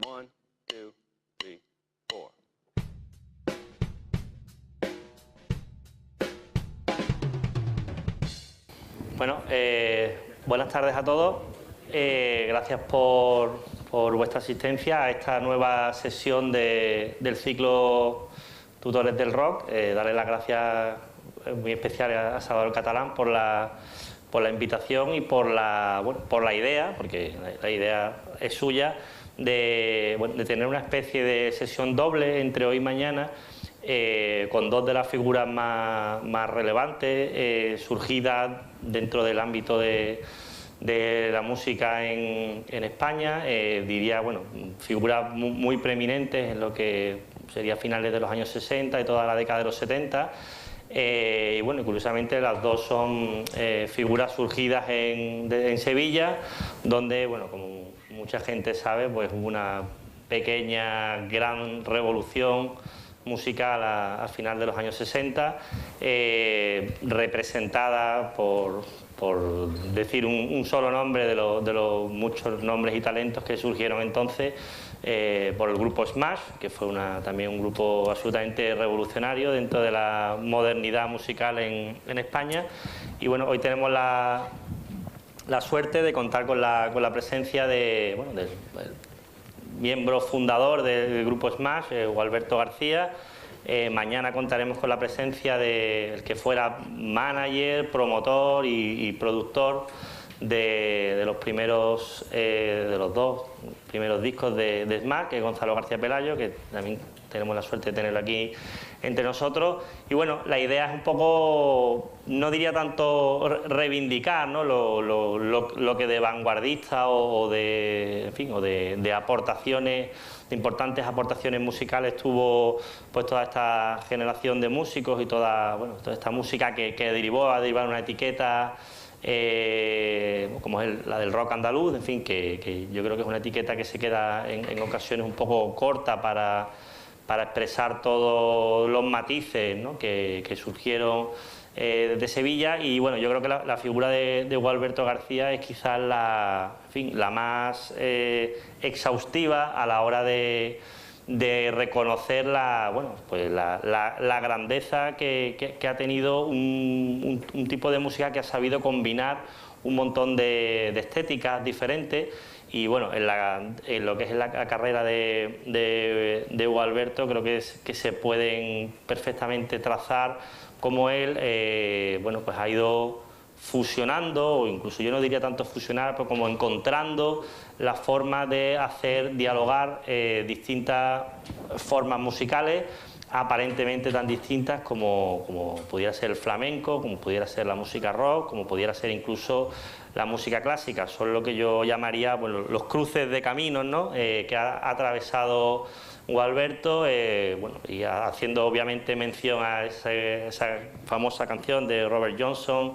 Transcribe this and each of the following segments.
1, 2, 3, 4. Bueno, buenas tardes a todos. Gracias por vuestra asistencia a esta nueva sesión del ciclo Tutores del Rock. Darle las gracias muy especiales a Salvador Catalán por la invitación y por la idea, porque la idea es suya, de tener una especie de sesión doble entre hoy y mañana, con dos de las figuras más relevantes, surgidas dentro del ámbito de la música en España, diría, figuras muy preeminentes en lo que sería finales de los años 60 y toda la década de los 70. Y curiosamente las dos son figuras surgidas en Sevilla, donde, como mucha gente sabe, pues hubo una pequeña gran revolución musical al final de los años 60, representada por decir un solo nombre de los muchos nombres y talentos que surgieron entonces, por el grupo Smash, que fue también un grupo absolutamente revolucionario dentro de la modernidad musical en España. Y hoy tenemos la suerte de contar con la presencia del miembro fundador del grupo Smash, Gualberto García. Mañana contaremos con la presencia del que fuera manager, promotor y productor de los dos primeros discos de Smash, que es Gonzalo García Pelayo, que también tenemos la suerte de tenerlo aquí entre nosotros. Y la idea es un poco, no diría tanto reivindicar, ¿no?, lo que de vanguardista o de aportaciones, de importantes aportaciones musicales tuvo pues toda esta generación de músicos y toda esta música que derivó a derivar una etiqueta como es la del rock andaluz, en fin, que yo creo que es una etiqueta que se queda en ocasiones un poco corta para expresar todos los matices, ¿no?, que surgieron de Sevilla. Y yo creo que la figura de Gualberto García es quizás la más exhaustiva a la hora de reconocer la grandeza que ha tenido un tipo de música que ha sabido combinar un montón de estéticas diferentes. Y en lo que es la carrera de Gualberto, creo que se pueden perfectamente trazar cómo él pues ha ido fusionando, o incluso yo no diría tanto fusionar, pero como encontrando la forma de hacer dialogar distintas formas musicales, aparentemente tan distintas como pudiera ser el flamenco, como pudiera ser la música rock, como pudiera ser incluso la música clásica. Son lo que yo llamaría los cruces de caminos, ¿no?, que ha atravesado Gualberto, y haciendo obviamente mención a esa famosa canción de Robert Johnson,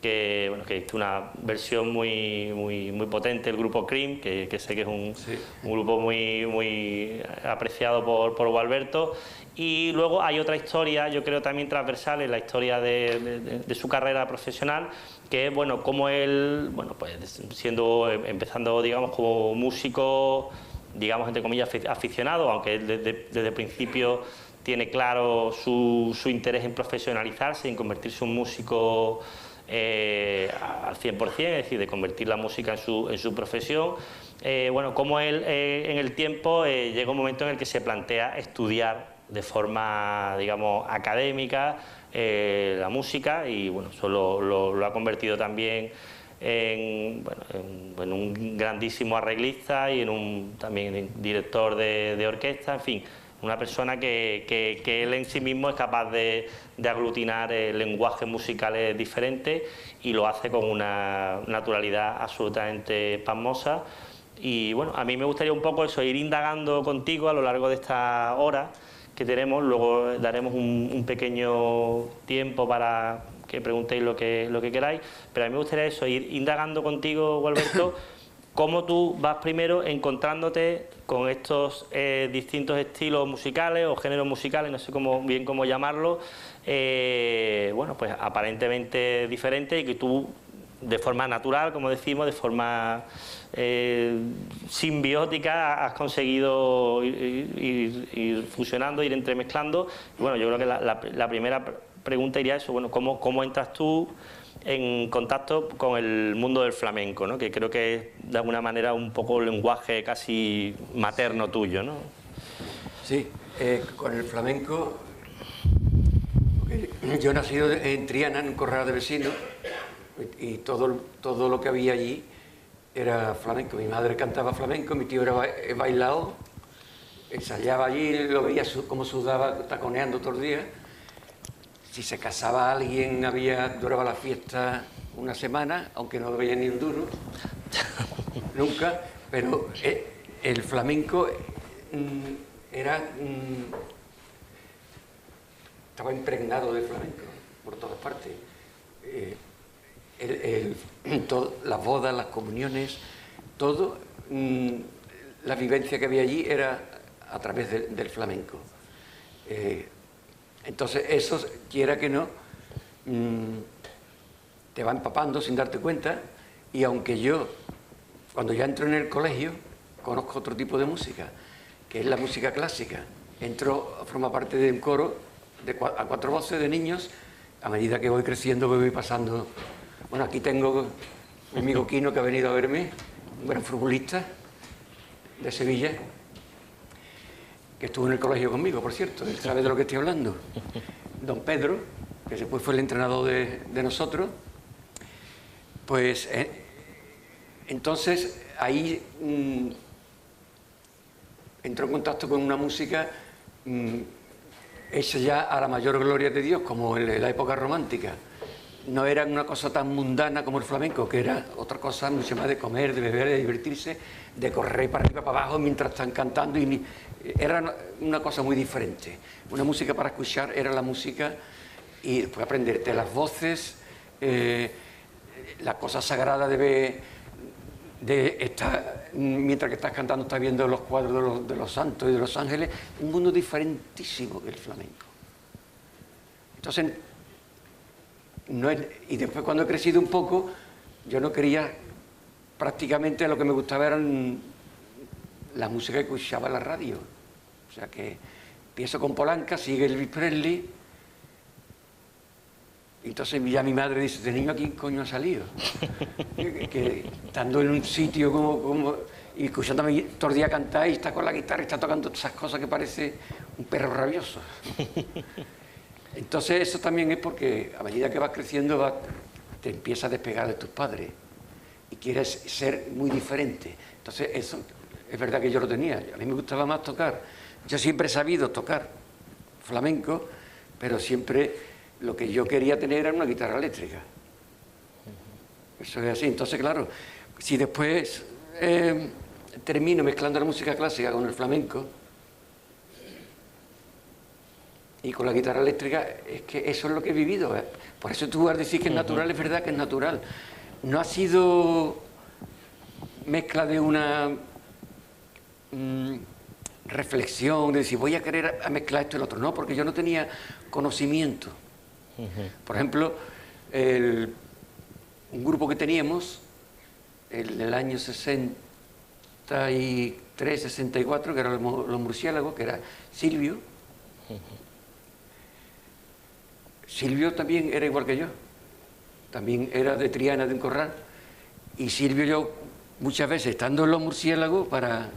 que hizo una versión muy potente, el grupo Cream, que sé que es un grupo muy apreciado por Gualberto. Y luego hay otra historia, yo creo también transversal, en la historia de su carrera profesional, que es cómo él, pues empezando digamos como músico, digamos entre comillas aficionado, aunque él desde el principio tiene claro su interés en profesionalizarse, en convertirse en un músico al 100%, es decir, de convertir la música en su profesión. Como él en el tiempo llega un momento en el que se plantea estudiar de forma, digamos, académica la música, y eso lo ha convertido también en un grandísimo arreglista y también director de orquesta, en fin, una persona que él en sí mismo es capaz de aglutinar lenguajes musicales diferentes, y lo hace con una naturalidad absolutamente pasmosa. Y a mí me gustaría un poco ir indagando contigo a lo largo de esta hora que tenemos. Luego daremos un pequeño tiempo para que preguntéis lo que queráis, pero a mí me gustaría ir indagando contigo, Gualberto, cómo tú vas primero encontrándote con estos distintos estilos musicales o géneros musicales, no sé bien cómo llamarlo, pues aparentemente diferentes, y que tú de forma natural, como decimos, de forma simbiótica, has conseguido ir fusionando, ir entremezclando. Y bueno, yo creo que la primera pregunta iría a eso, bueno, ¿cómo entras tú en contacto con el mundo del flamenco, ¿no? Que creo que es de alguna manera un poco el lenguaje casi materno tuyo, ¿no? Sí, con el flamenco, yo he nacido en Triana, en un corral de vecinos, y todo lo que había allí era flamenco. Mi madre cantaba flamenco, mi tío era bailador, ensayaba allí, lo veía como sudaba taconeando todo el día. Si se casaba alguien, duraba la fiesta una semana, aunque no veía ni un duro, nunca, pero el flamenco estaba impregnado de flamenco por todas partes. Las bodas, las comuniones, todo, la vivencia que había allí era a través del flamenco. Entonces eso, quiera que no, te va empapando sin darte cuenta, y aunque yo, cuando ya entro en el colegio, conozco otro tipo de música, que es la música clásica. Entro, forma parte de un coro a 4 voces de niños. A medida que voy creciendo, voy pasando. Bueno, aquí tengo mi amigo Quino, que ha venido a verme, un gran futbolista de Sevilla, que estuvo en el colegio conmigo, por cierto, él sabe de lo que estoy hablando. Don Pedro, que después fue el entrenador de nosotros. Pues entonces ahí entró en contacto con una música hecha ya a la mayor gloria de Dios, como en la época romántica. No era una cosa tan mundana como el flamenco, que era otra cosa mucho más de comer, de beber, de divertirse, de correr para arriba, para abajo mientras están cantando. Era una cosa muy diferente. Una música para escuchar era la música, y después aprenderte las voces, la cosa sagrada de estar, mientras que estás cantando, estás viendo los cuadros de los santos y de los ángeles. Un mundo diferentísimo que el flamenco. Entonces, y después, cuando he crecido un poco, yo no quería, prácticamente lo que me gustaba era la música que escuchaba en la radio. O sea que empiezo con Polanca, sigue Elvis Presley. Y entonces ya mi madre dice: ¿este niño aquí coño ha salido? que estando en un sitio y escuchándome todo el día cantar, y está con la guitarra y está tocando todas esas cosas que parece un perro rabioso. Entonces eso también es porque a medida que vas creciendo te empiezas a despegar de tus padres y quieres ser muy diferente. Entonces eso es verdad que yo lo tenía. A mí me gustaba más tocar. Yo siempre he sabido tocar flamenco, pero siempre lo que yo quería tener era una guitarra eléctrica. Eso es así. Entonces, claro, si después termino mezclando la música clásica con el flamenco y con la guitarra eléctrica, es que eso es lo que he vivido. Por eso tú vas a decir que es natural, es verdad que es natural. No ha sido mezcla de una reflexión, de decir voy a querer mezclar esto y lo otro. No, porque yo no tenía conocimiento. Por ejemplo, un grupo que teníamos en el año 63, 64, que eran los Murciélagos, que era Silvio. Silvio también era igual que yo, también era de Triana, de un corral, y Silvio y yo muchas veces, estando en los Murciélagos, para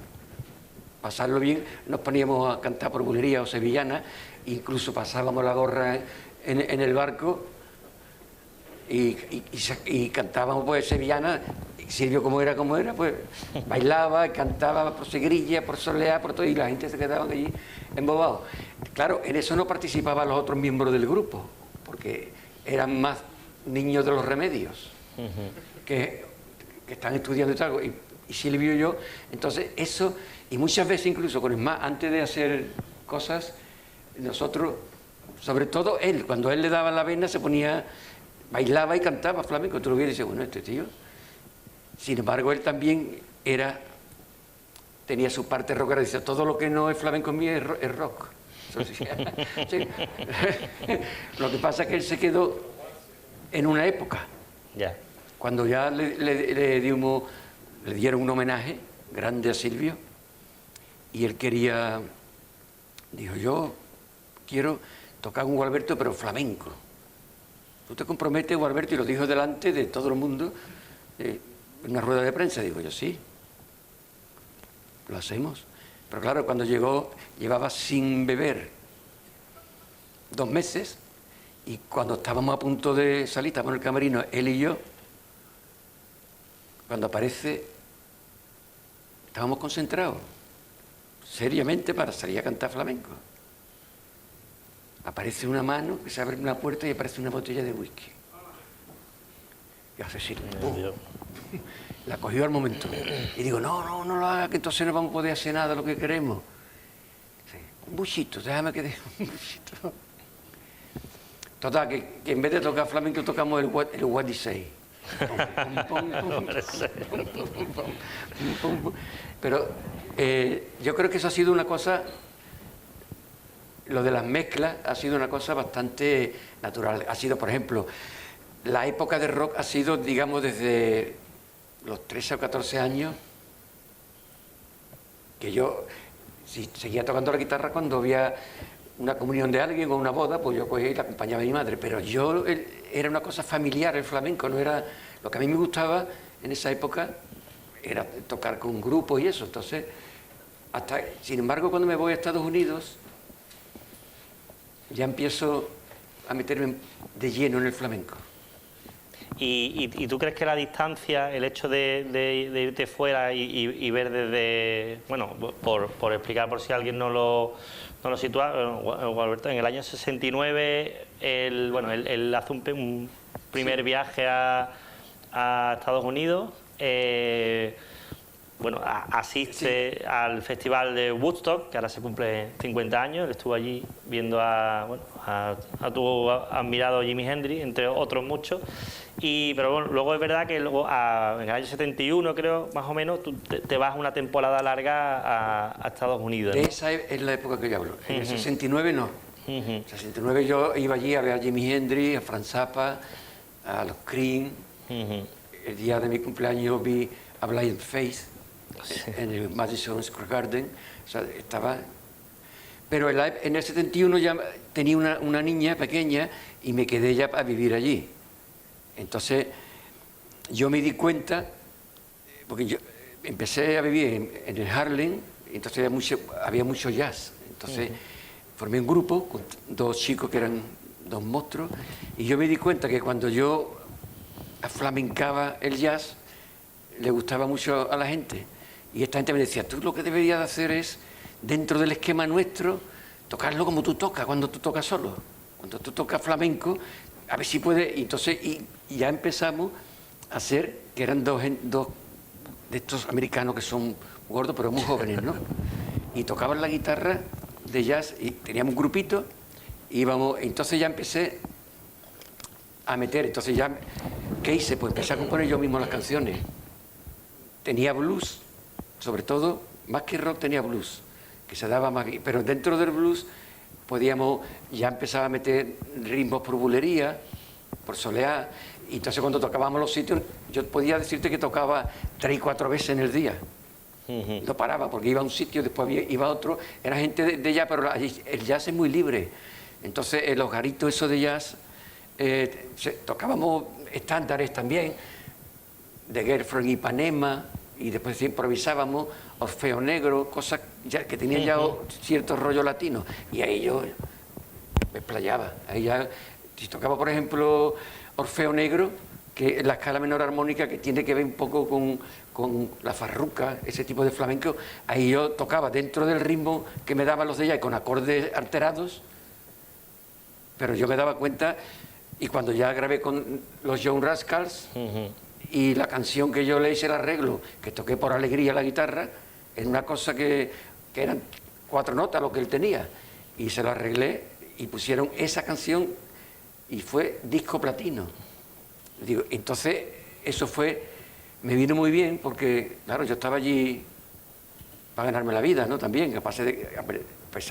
pasarlo bien, nos poníamos a cantar por bulería o sevillana, incluso pasábamos la gorra en el barco y cantábamos pues sevillana. Silvio, como era, pues bailaba, cantaba por Segrilla, por Soleá, por todo, y la gente se quedaba allí embobados. Claro, en eso no participaban los otros miembros del grupo, porque eran más niños de los remedios, que están estudiando y tal, y Silvio y yo. Entonces eso, y muchas veces incluso con el más, antes de hacer cosas, nosotros, sobre todo él, cuando a él le daba la vena, se ponía, bailaba y cantaba flamenco. Tú lo vienes y dices, bueno, este tío. Sin embargo, él también tenía su parte rockera. Dice, todo lo que no es flamenco en mí es rock. Sí. Lo que pasa es que él se quedó en una época. Ya. Cuando ya le dieron un homenaje grande a Silvio, y él quería, dijo, yo quiero tocar un Gualberto pero flamenco. ¿Tú te comprometes, Gualberto? Y lo dijo delante de todo el mundo, en una rueda de prensa. Digo yo, sí, lo hacemos. Pero claro, cuando llegó, llevaba sin beber 2 meses, y cuando estábamos a punto de salir, estábamos en el camerino, él y yo, cuando aparece, estábamos concentrados, seriamente, para salir a cantar flamenco. Aparece una mano, que se abre una puerta y aparece una botella de whisky. Y hace así, ¡pum! La cogió al momento. Y digo, no lo haga, que entonces no vamos a poder hacer nada de lo que queremos. Sí, un buchito, déjame que dé un buchito. Total, que en vez de tocar flamenco tocamos el What You Say. Pero yo creo que eso ha sido una cosa, lo de las mezclas ha sido una cosa bastante natural. Ha sido, por ejemplo, la época de rock ha sido, digamos, desde los 13 o 14 años, que yo seguía tocando la guitarra cuando había una comunión de alguien o una boda, pues yo cogía y la acompañaba a mi madre. Pero era una cosa familiar el flamenco, no era lo que a mí me gustaba en esa época, era tocar con grupos y eso. Entonces, sin embargo, cuando me voy a Estados Unidos, ya empiezo a meterme de lleno en el flamenco. ¿Y tú crees que la distancia, el hecho de irte fuera y ver desde, bueno, por explicar por si alguien no lo sitúa, Gualberto, en el año 69, él hace un primer viaje a Estados Unidos, asiste al festival de Woodstock, que ahora se cumple 50 años, él estuvo allí viendo a tu admirado Jimi Hendrix, entre otros muchos. Pero bueno, luego es verdad que luego en el año 71, creo, más o menos, tú te vas una temporada larga a Estados Unidos, ¿no? Esa es la época que yo hablo. En el 69 no. En el 69 yo iba allí a ver a Jimi Hendrix, a Frank Zappa, a los Cream. El día de mi cumpleaños vi a Blind Faith en el Madison Square Garden. O sea, estaba... Pero en el 71 ya tenía una niña pequeña y me quedé ya a vivir allí. Entonces, yo me di cuenta, porque yo empecé a vivir en el Harlem, entonces había mucho jazz. Entonces, formé un grupo con 2 chicos que eran 2 monstruos, y yo me di cuenta que cuando yo flamencaba el jazz, le gustaba mucho a la gente. Y esta gente me decía, tú lo que deberías de hacer es, dentro del esquema nuestro, tocarlo como tú tocas, cuando tú tocas solo. Cuando tú tocas flamenco, a ver si puede. Entonces, y ya empezamos a hacer, que eran dos de estos americanos que son gordos, pero muy jóvenes, ¿no? Y tocaban la guitarra de jazz, y teníamos un grupito, entonces ya empecé a meter. Entonces ya, ¿qué hice? Pues empecé a componer yo mismo las canciones. Tenía blues, sobre todo, más que rock tenía blues, que se daba más, pero dentro del blues ya empezaba a meter ritmos por bulería, por soleá, y entonces cuando tocábamos los sitios, yo podía decirte que tocaba 3 y 4 veces en el día. No paraba, porque iba a un sitio, después iba a otro, era gente de jazz, pero el jazz es muy libre. Entonces en los garitos esos de jazz, tocábamos estándares también, de Girlfriend Ipanema, y después improvisábamos Orfeo Negro, cosas que tenían ya cierto rollo latino, y ahí yo me explayaba. Ahí ya, si tocaba, por ejemplo, Orfeo Negro, que es la escala menor armónica, que tiene que ver un poco con la farruca, ese tipo de flamenco, ahí yo tocaba dentro del ritmo que me daban los de ella, con acordes alterados, pero yo me daba cuenta, y cuando ya grabé con los Young Rascals, y la canción que yo le hice el arreglo, que toqué por alegría la guitarra, es una cosa que eran 4 notas lo que él tenía, y se lo arreglé, y pusieron esa canción, y fue disco platino. Digo, entonces, eso me vino muy bien, porque, claro, yo estaba allí para ganarme la vida, ¿no? También, a pesar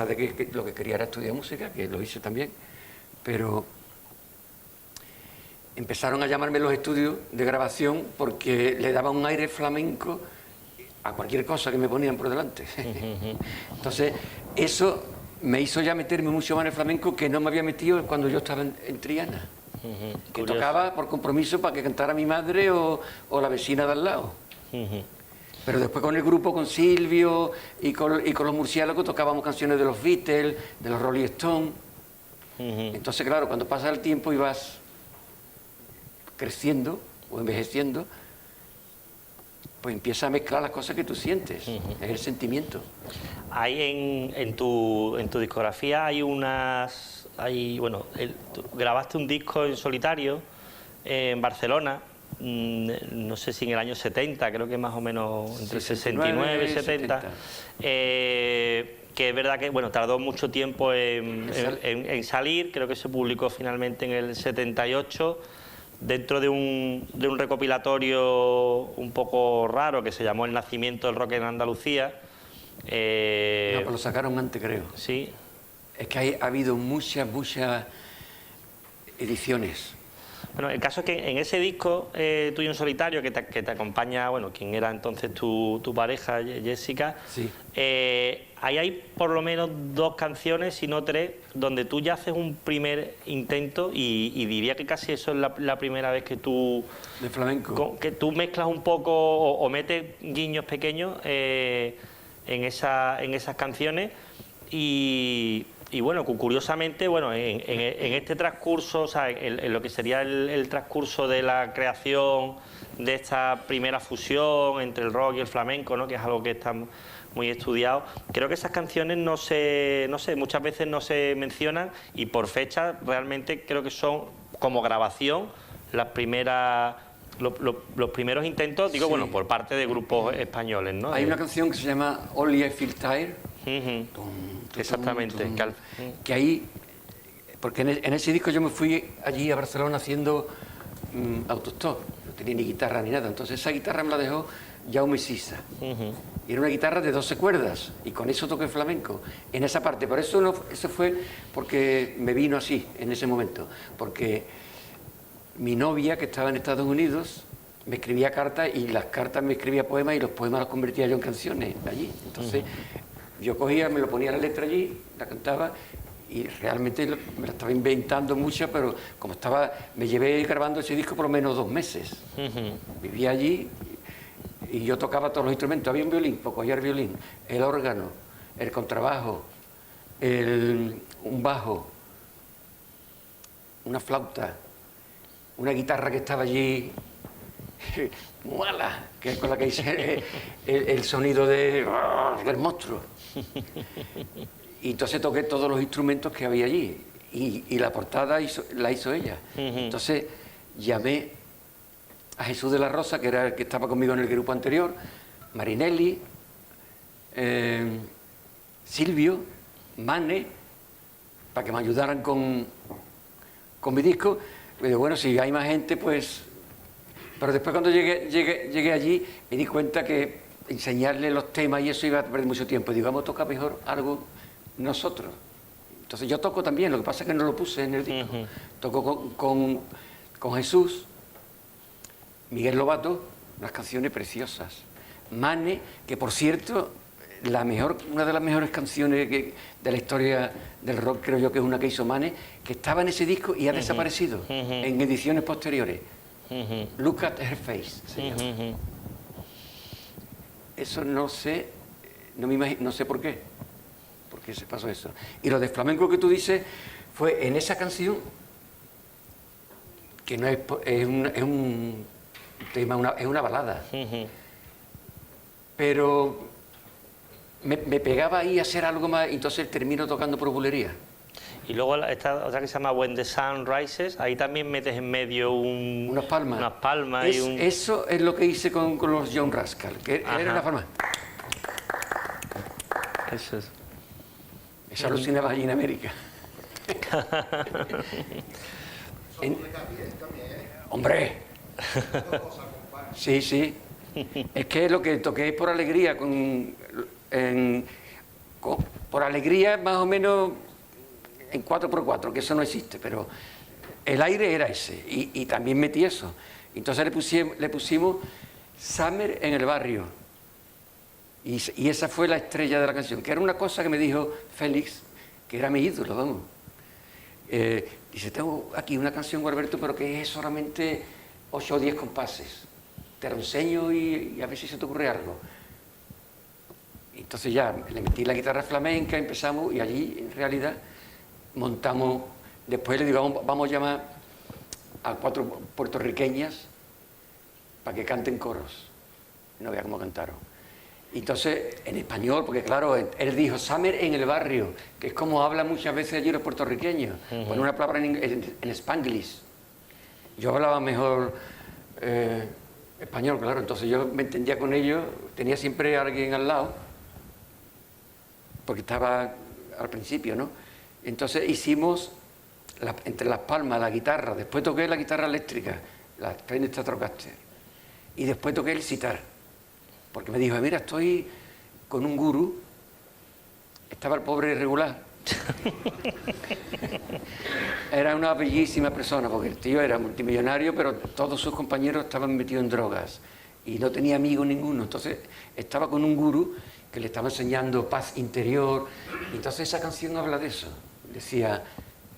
de que lo que quería era estudiar música, que lo hice también, pero empezaron a llamarme los estudios de grabación porque le daba un aire flamenco a cualquier cosa que me ponían por delante. Entonces, eso me hizo ya meterme mucho más en el flamenco que no me había metido cuando yo estaba en Triana. Que Curioso. tocaba por compromiso para que cantara mi madre o la vecina de al lado. Pero después con el grupo, con Silvio y con los murciélagos tocábamos canciones de los Beatles, de los Rolling Stones. Entonces, claro, cuando pasa el tiempo y vas creciendo o envejeciendo, pues empieza a mezclar las cosas que tú sientes, es el sentimiento. Hay en tu discografía hay unas... bueno, tú grabaste un disco en solitario en Barcelona, no sé si en el año 70, creo que más o menos entre 69 y 70. Que es verdad que bueno, tardó mucho tiempo en salir, creo que se publicó finalmente en el 78, dentro de un recopilatorio un poco raro que se llamó El nacimiento del rock en Andalucía. No, pero lo sacaron antes, creo. Sí. Es que ha habido muchas ediciones. Bueno, el caso es que en ese disco tuyo en solitario, que te acompaña, bueno, quien era entonces tu pareja, Jessica, Sí. Ahí hay por lo menos 2 canciones, si no 3, donde tú ya haces un primer intento y diría que casi eso es la primera vez que tú... De flamenco. Que tú mezclas un poco o metes guiños pequeños en esas canciones y bueno, curiosamente, bueno, en este transcurso, o sea, en lo que sería el transcurso de la creación de esta primera fusión entre el rock y el flamenco, ¿no?, que es algo que está muy estudiado, creo que esas canciones no sé, muchas veces no se mencionan y por fecha realmente creo que son como grabación las primeras... Los primeros intentos, digo, Sí. bueno, por parte de grupos españoles, ¿no? Hay una canción que se llama Only I Feel Tired. Exactamente. Que ahí, porque en ese disco yo me fui allí a Barcelona haciendo autostop, no tenía ni guitarra ni nada, entonces esa guitarra me la dejó Jaume Sisa. Y era una guitarra de 12 cuerdas y con eso toqué flamenco en esa parte. Por eso eso fue porque me vino así en ese momento, porque mi novia, que estaba en Estados Unidos, me escribía cartas y las cartas me escribía poemas y los poemas los convertía yo en canciones allí. Entonces yo cogía, me lo ponía la letra allí, la cantaba y realmente me la estaba inventando mucho, pero como me llevé grabando ese disco por lo menos 2 meses. Vivía allí y yo tocaba todos los instrumentos. Había un violín, pues cogía el violín, el órgano, el contrabajo, un bajo, una flauta, una guitarra que estaba allí mala, que es con la que hice el sonido del monstruo. Y entonces toqué todos los instrumentos que había allí y la portada la hizo ella. Entonces llamé a Jesús de la Rosa, que era el que estaba conmigo en el grupo anterior, Marinelli, Silvio, Mane, para que me ayudaran con mi disco. Y digo, bueno, si hay más gente, pues... Pero después cuando llegué allí, me di cuenta que enseñarle los temas y eso iba a perder mucho tiempo. Y digo, vamos a tocar mejor algo nosotros. Entonces yo toco también, lo que pasa es que no lo puse en el disco. Toco con Jesús, Miguel Lobato, unas canciones preciosas. Mane, que por cierto, una de las mejores canciones de la historia del rock, creo yo que es una que hizo Mane, que estaba en ese disco y ha desaparecido en ediciones posteriores. Look at Her Face se llama. Eso no sé, no sé por qué se pasó eso. Y lo de flamenco que tú dices fue en esa canción, que no es un tema, es una balada. Pero me pegaba ahí a hacer algo más, entonces termino tocando por bulería. Y luego esta otra que se llama When the Sun Rises, ahí también metes en medio unas palmas. Eso es lo que hice con los John Rascal, que era una palma. Eso es. Eso alucinaba allí en América. ¡Hombre! Sí, sí. Es que lo que toqué por alegría, por alegría más o menos en 4x4, que eso no existe, pero el aire era ese, y también metí eso. Entonces le pusimos Summer en el barrio. Y esa fue la estrella de la canción, que era una cosa que me dijo Félix, que era mi ídolo, vamos. Dice, tengo aquí una canción, Gualberto, pero que es solamente 8 o 10 compases. Te lo enseño y a ver si se te ocurre algo. Entonces ya le metí la guitarra flamenca, empezamos, y allí en realidad montamos. Después le digo, vamos a llamar a 4 puertorriqueñas para que canten coros. No vea cómo cantaron. Entonces, en español, porque claro, él dijo Summer en el barrio, que es como hablan muchas veces allí los puertorriqueños, ponen una palabra en Spanglish. Yo hablaba mejor español, claro, entonces yo me entendía con ellos, tenía siempre a alguien al lado, porque estaba al principio, ¿no? Entonces hicimos entre las palmas la guitarra, después toqué la guitarra eléctrica, la Fender Stratocaster, y después toqué el sitar. Porque me dijo, mira, estoy con un gurú. Estaba el pobre regular. Era una bellísima persona, porque el tío era multimillonario, pero todos sus compañeros estaban metidos en drogas y no tenía amigos ninguno. Entonces estaba con un gurú que le estaba enseñando paz interior. Y entonces esa canción habla de eso. Decía,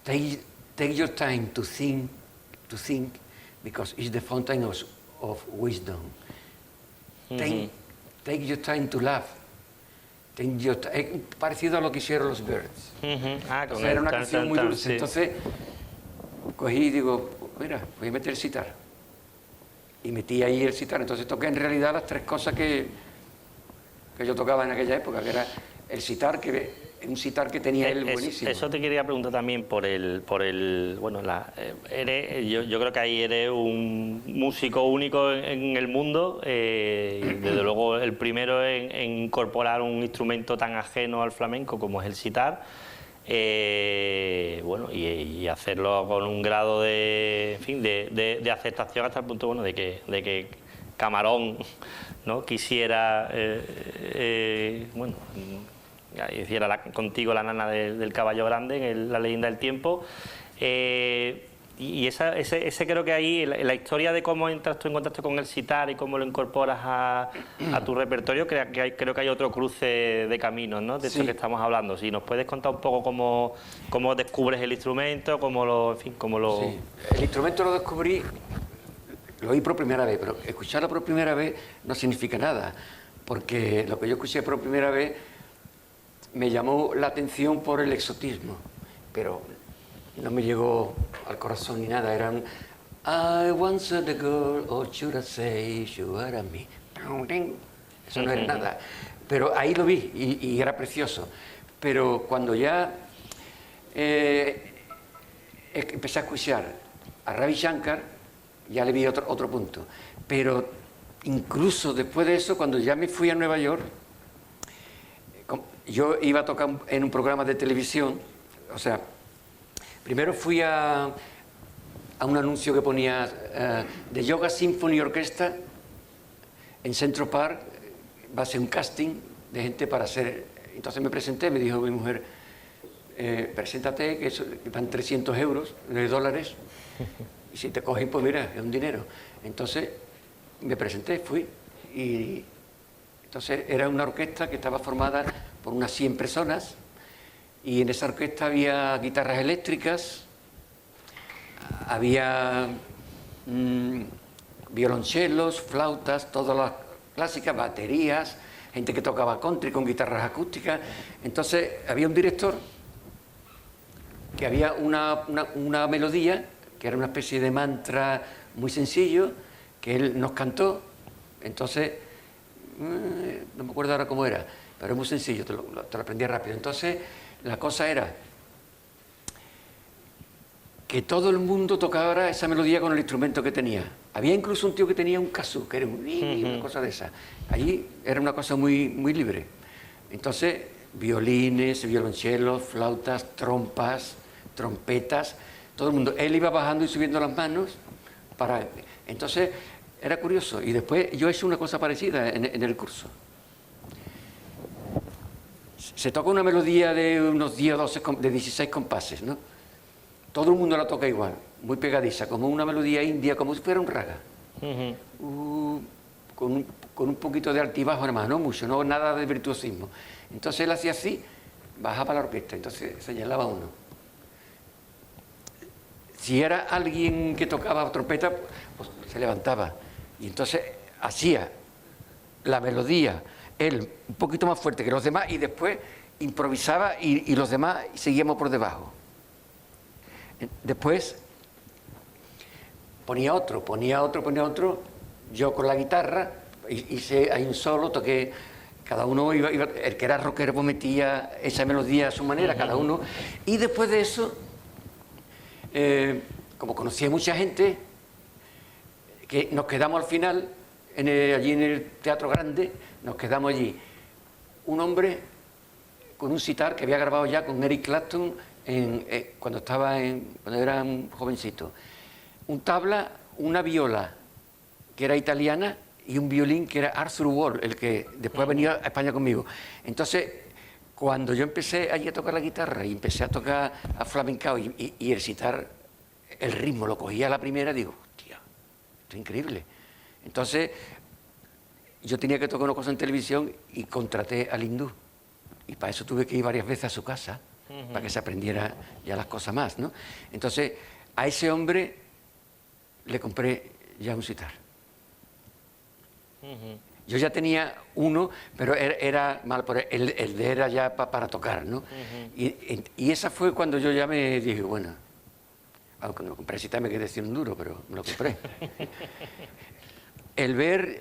take your time to think, because it's the fountain of wisdom. Take your time to laugh. Parecido a lo que hicieron los Birds. Era una canción muy dulce. Sí. Entonces cogí y digo, mira, voy a meter el sitar. Y metí ahí el sitar. Entonces toqué en realidad las 3 cosas que yo tocaba en aquella época, que era el sitar, un sitar que tenía él buenísimo. Eso te quería preguntar también por el bueno, yo creo que ahí eres un músico único en el mundo, y desde luego el primero en incorporar un instrumento tan ajeno al flamenco como es el sitar, bueno, y hacerlo con un grado de, en fin, de aceptación hasta el punto, bueno, de que Camarón, ¿no?, quisiera, bueno, hiciera contigo la nana del caballo grande en la leyenda del tiempo, y ese creo que ahí la historia de cómo entras tú en contacto con el sitar y cómo lo incorporas a tu repertorio, creo que hay otro cruce de caminos, ¿no?, de esto que estamos hablando. Si nos puedes contar un poco cómo descubres el instrumento, Sí. El instrumento lo descubrí, lo oí por primera vez, pero escucharlo por primera vez no significa nada, porque lo que yo escuché por primera vez me llamó la atención por el exotismo, pero no me llegó al corazón ni nada. Eran I once saw the girl, or should I say, you are me. Eso no era nada. Pero ahí lo vi y era precioso. Pero cuando ya empecé a escuchar a Ravi Shankar, ya le vi otro punto. Pero incluso después de eso, cuando ya me fui a Nueva York, yo iba a tocar en un programa de televisión, o sea, primero fui a un anuncio que ponía de Yoga Symphony Orchestra en Central Park, va a ser un casting de gente para hacer. Entonces me presenté, me dijo mi mujer, preséntate, que dan 300 euros, $, y si te cogen, pues mira, es un dinero. Entonces me presenté, fui, y entonces era una orquesta que estaba formada por unas 100 personas, y en esa orquesta había guitarras eléctricas, había violonchelos, flautas, todas las clásicas, baterías, gente que tocaba country con guitarras acústicas. Entonces había un director que había una melodía, que era una especie de mantra muy sencillo, que él nos cantó. Entonces, no me acuerdo ahora cómo era, pero es muy sencillo, te lo aprendí rápido. Entonces, la cosa era que todo el mundo tocaba esa melodía con el instrumento que tenía. Había incluso un tío que tenía un kazoo, que era una cosa de esa. Allí era una cosa muy, muy libre. Entonces, violines, violonchelos, flautas, trompas, trompetas, todo el mundo. Él iba bajando y subiendo las manos para... Entonces, era curioso. Y después yo he hecho una cosa parecida en el curso. Se toca una melodía de unos 10 o 12, de 16 compases, ¿no? Todo el mundo la toca igual. muy pegadiza, como una melodía india, como si fuera un raga. Con un poquito de altibajo nada más, no mucho, no nada de virtuosismo. Entonces él hacía así, bajaba la orquesta, entonces señalaba uno. Si era alguien que tocaba trompeta, pues se levantaba y entonces hacía la melodía, él un poquito más fuerte que los demás y después improvisaba y los demás seguíamos por debajo. Después ponía otro, yo con la guitarra hice ahí un solo, toqué, cada uno iba, el que era rockero pues metía esa melodía a su manera, cada uno, y después de eso, como conocía mucha gente, que nos quedamos al final, allí en el Teatro Grande, nos quedamos allí, un hombre con un sitar que había grabado ya con Eric Clapton cuando era un jovencito, un tabla, una viola que era italiana y un violín que era Arthur Wall, el que después venía a España conmigo. Entonces, cuando yo empecé allí a tocar la guitarra y empecé a tocar a flamencao y el sitar, el ritmo lo cogía a la primera, digo, hostia, esto es increíble. Entonces, yo tenía que tocar una cosa en televisión y contraté al hindú. Y para eso tuve que ir varias veces a su casa, para que se aprendiera ya las cosas más, ¿no? Entonces, a ese hombre le compré ya un sitar. Yo ya tenía uno, pero era mal, el de era ya para tocar, ¿no? Y esa fue cuando yo ya me dije, bueno, aunque no lo compré el sitar me quedé sin un duro, pero me lo compré. El ver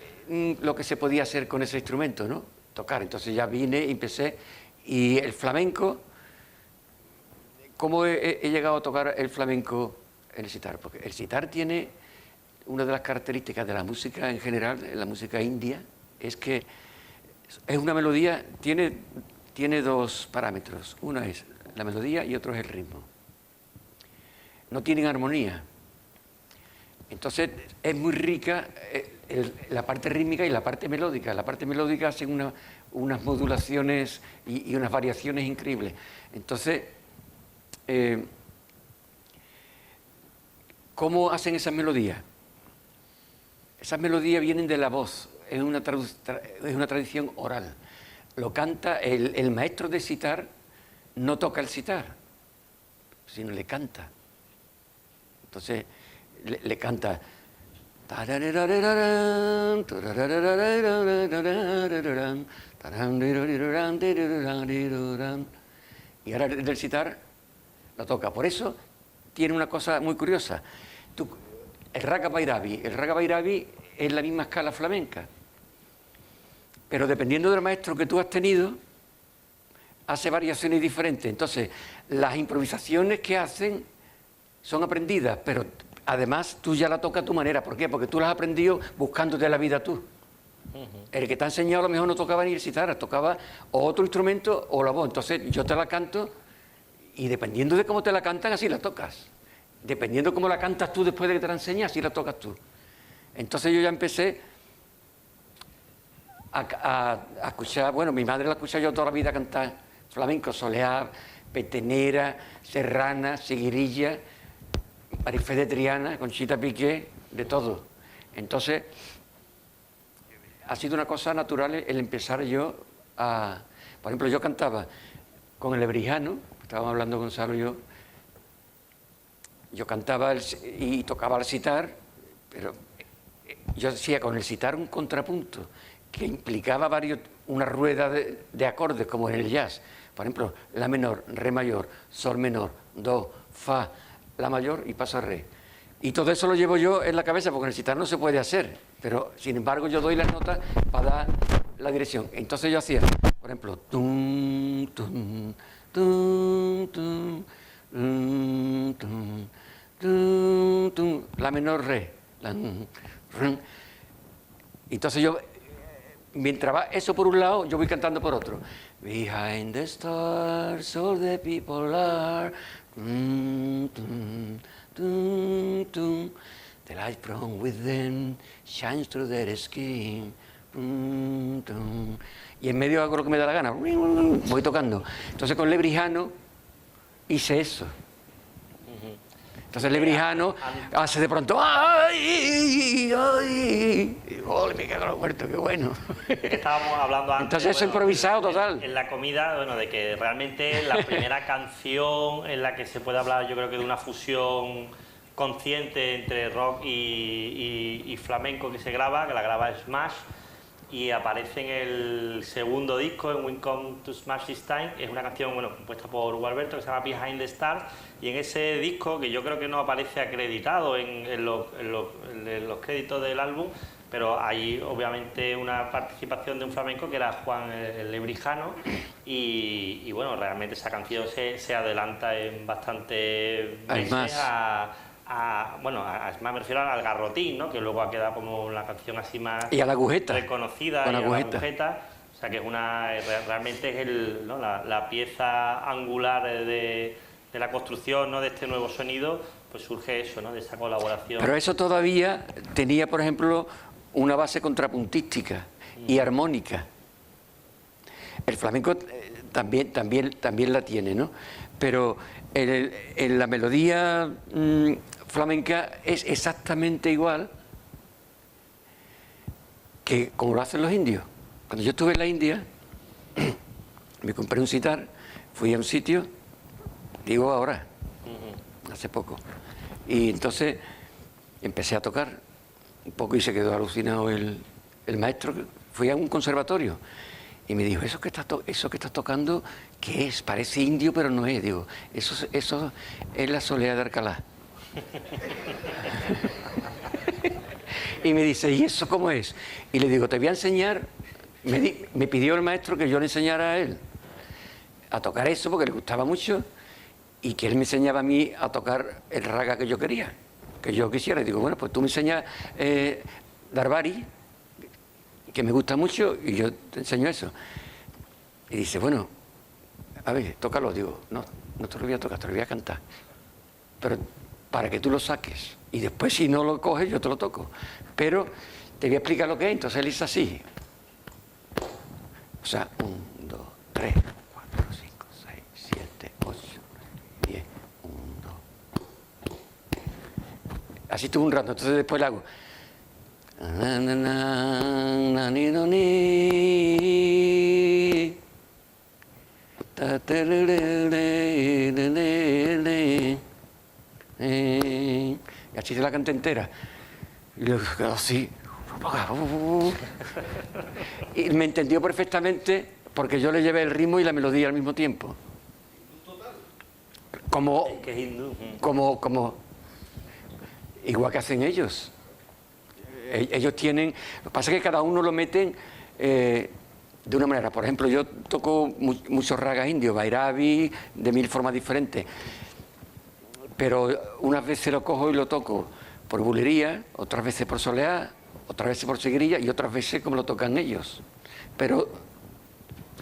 lo que se podía hacer con ese instrumento, ¿no? Tocar. Entonces ya vine y empecé. Y el flamenco, ¿cómo he llegado a tocar el flamenco en el sitar? Porque el sitar tiene una de las características de la música en general, la música india, es que es una melodía, tiene dos parámetros. Una es la melodía y otro es el ritmo. No tienen armonía. Entonces es muy rica la parte rítmica y la parte melódica. La parte melódica hace unas modulaciones y unas variaciones increíbles. Entonces, ¿cómo hacen esas melodías? Esas melodías vienen de la voz, es una tradición oral. Lo canta el maestro de sitar, no toca el sitar, sino le canta. Entonces, le canta. Y ahora del sitar lo toca. Por eso tiene una cosa muy curiosa. El Raga Bhairavi es la misma escala flamenca. Pero dependiendo del maestro que tú has tenido, hace variaciones diferentes. Entonces, las improvisaciones que hacen son aprendidas, pero además tú ya la tocas a tu manera. ¿Por qué? Porque tú las has aprendido buscándote la vida tú. El que te ha enseñado a lo mejor no tocaba ni el sitar, tocaba o otro instrumento o la voz. Entonces yo te la canto y dependiendo de cómo te la cantan, así la tocas. Dependiendo de cómo la cantas tú después de que te la enseñas, así la tocas tú. Entonces yo ya empecé a escuchar, bueno, mi madre la escucha yo toda la vida cantar flamenco, soleá, petenera, serrana, seguirilla, Marifé de Triana, Conchita Piqué, de todo. Entonces, ha sido una cosa natural el empezar yo a... Por ejemplo, yo cantaba con el lebrijano, estábamos hablando Gonzalo y yo cantaba y tocaba el sitar, pero yo hacía con el sitar un contrapunto que implicaba una rueda de acordes como en el jazz. Por ejemplo, la menor, re mayor, sol menor, do, fa, la mayor y paso a re. Y todo eso lo llevo yo en la cabeza porque en el sitar no se puede hacer, pero sin embargo yo doy las notas para dar la dirección. Entonces yo hacía, por ejemplo, tum, tum, tum, tum, tum, tum, tum, tum, la menor re, entonces yo, mientras va eso por un lado, yo voy cantando por otro. Behind the stars all the people are, tum, tum, tum, tum. The light from within shines through their skin. Tum, tum. Y en medio hago lo que me da la gana, voy tocando. Entonces con lebrijano hice eso. Entonces el lebrijano hace de pronto ¡ay! ¡Ay! Y, ¡ole, me cago en los muertos, qué bueno! Estábamos hablando antes. Entonces eso improvisado total. En la comida, bueno, de que realmente la primera canción en la que se puede hablar, yo creo que de una fusión consciente entre rock y flamenco que se graba, que la graba Smash, y aparece en el segundo disco, en We Come to Smash This Time. Es una canción, bueno, compuesta por Hugo Alberto, que se llama Behind the Stars, y en ese disco, que yo creo que no aparece acreditado en los créditos del álbum, pero hay obviamente una participación de un flamenco que era Juan el Lebrijano, y bueno, realmente esa canción se adelanta en bastante meses me refiero al garrotín, ¿no? Que luego ha quedado como la canción así más y a la agujeta reconocida, con y a la agujeta. O sea que es realmente es la pieza angular de la construcción, ¿no? De este nuevo sonido, pues surge eso, ¿no? De esa colaboración. Pero eso todavía tenía, por ejemplo, una base contrapuntística y armónica. El flamenco también la tiene, ¿no? Pero en la melodía flamenca es exactamente igual que como lo hacen los indios. Cuando yo estuve en la India, me compré un sitar, fui a un sitio, digo ahora, hace poco, y entonces empecé a tocar un poco y se quedó alucinado el maestro. Fui a un conservatorio y me dijo, eso que estás tocando, ¿qué es? Parece indio, pero no es. Digo, eso es la soleá de Alcalá. Y me dice, ¿y eso cómo es? Y le digo, te voy a enseñar. Me pidió el maestro que yo le enseñara a él a tocar eso, porque le gustaba mucho, y que él me enseñaba a mí a tocar el raga que yo quería, que yo quisiera. Y digo, bueno, pues tú me enseñas Darbari, que me gusta mucho, y yo te enseño eso. Y dice, bueno, a ver, tócalo. Digo, no te lo voy a tocar, te lo voy a cantar. Pero para que tú lo saques. Y después, si no lo coges, yo te lo toco. Pero te voy a explicar lo que es. Entonces él hizo así. O sea, 1, 2, 3, 4, 5, 6, 7, 8, 10, 1, 2. Así estuvo un rato. Entonces después le hago. Y así se la canté entera. Y luego quedó así. Y me entendió perfectamente porque yo le llevé el ritmo y la melodía al mismo tiempo. Como igual que hacen ellos. Ellos tienen. Lo que pasa es que cada uno lo meten de una manera. Por ejemplo, yo toco muchos ragas indios, Bairavi, de 1000 formas diferentes. Pero unas veces lo cojo y lo toco por bulería, otras veces por soleá, otras veces por seguirilla y otras veces como lo tocan ellos. Pero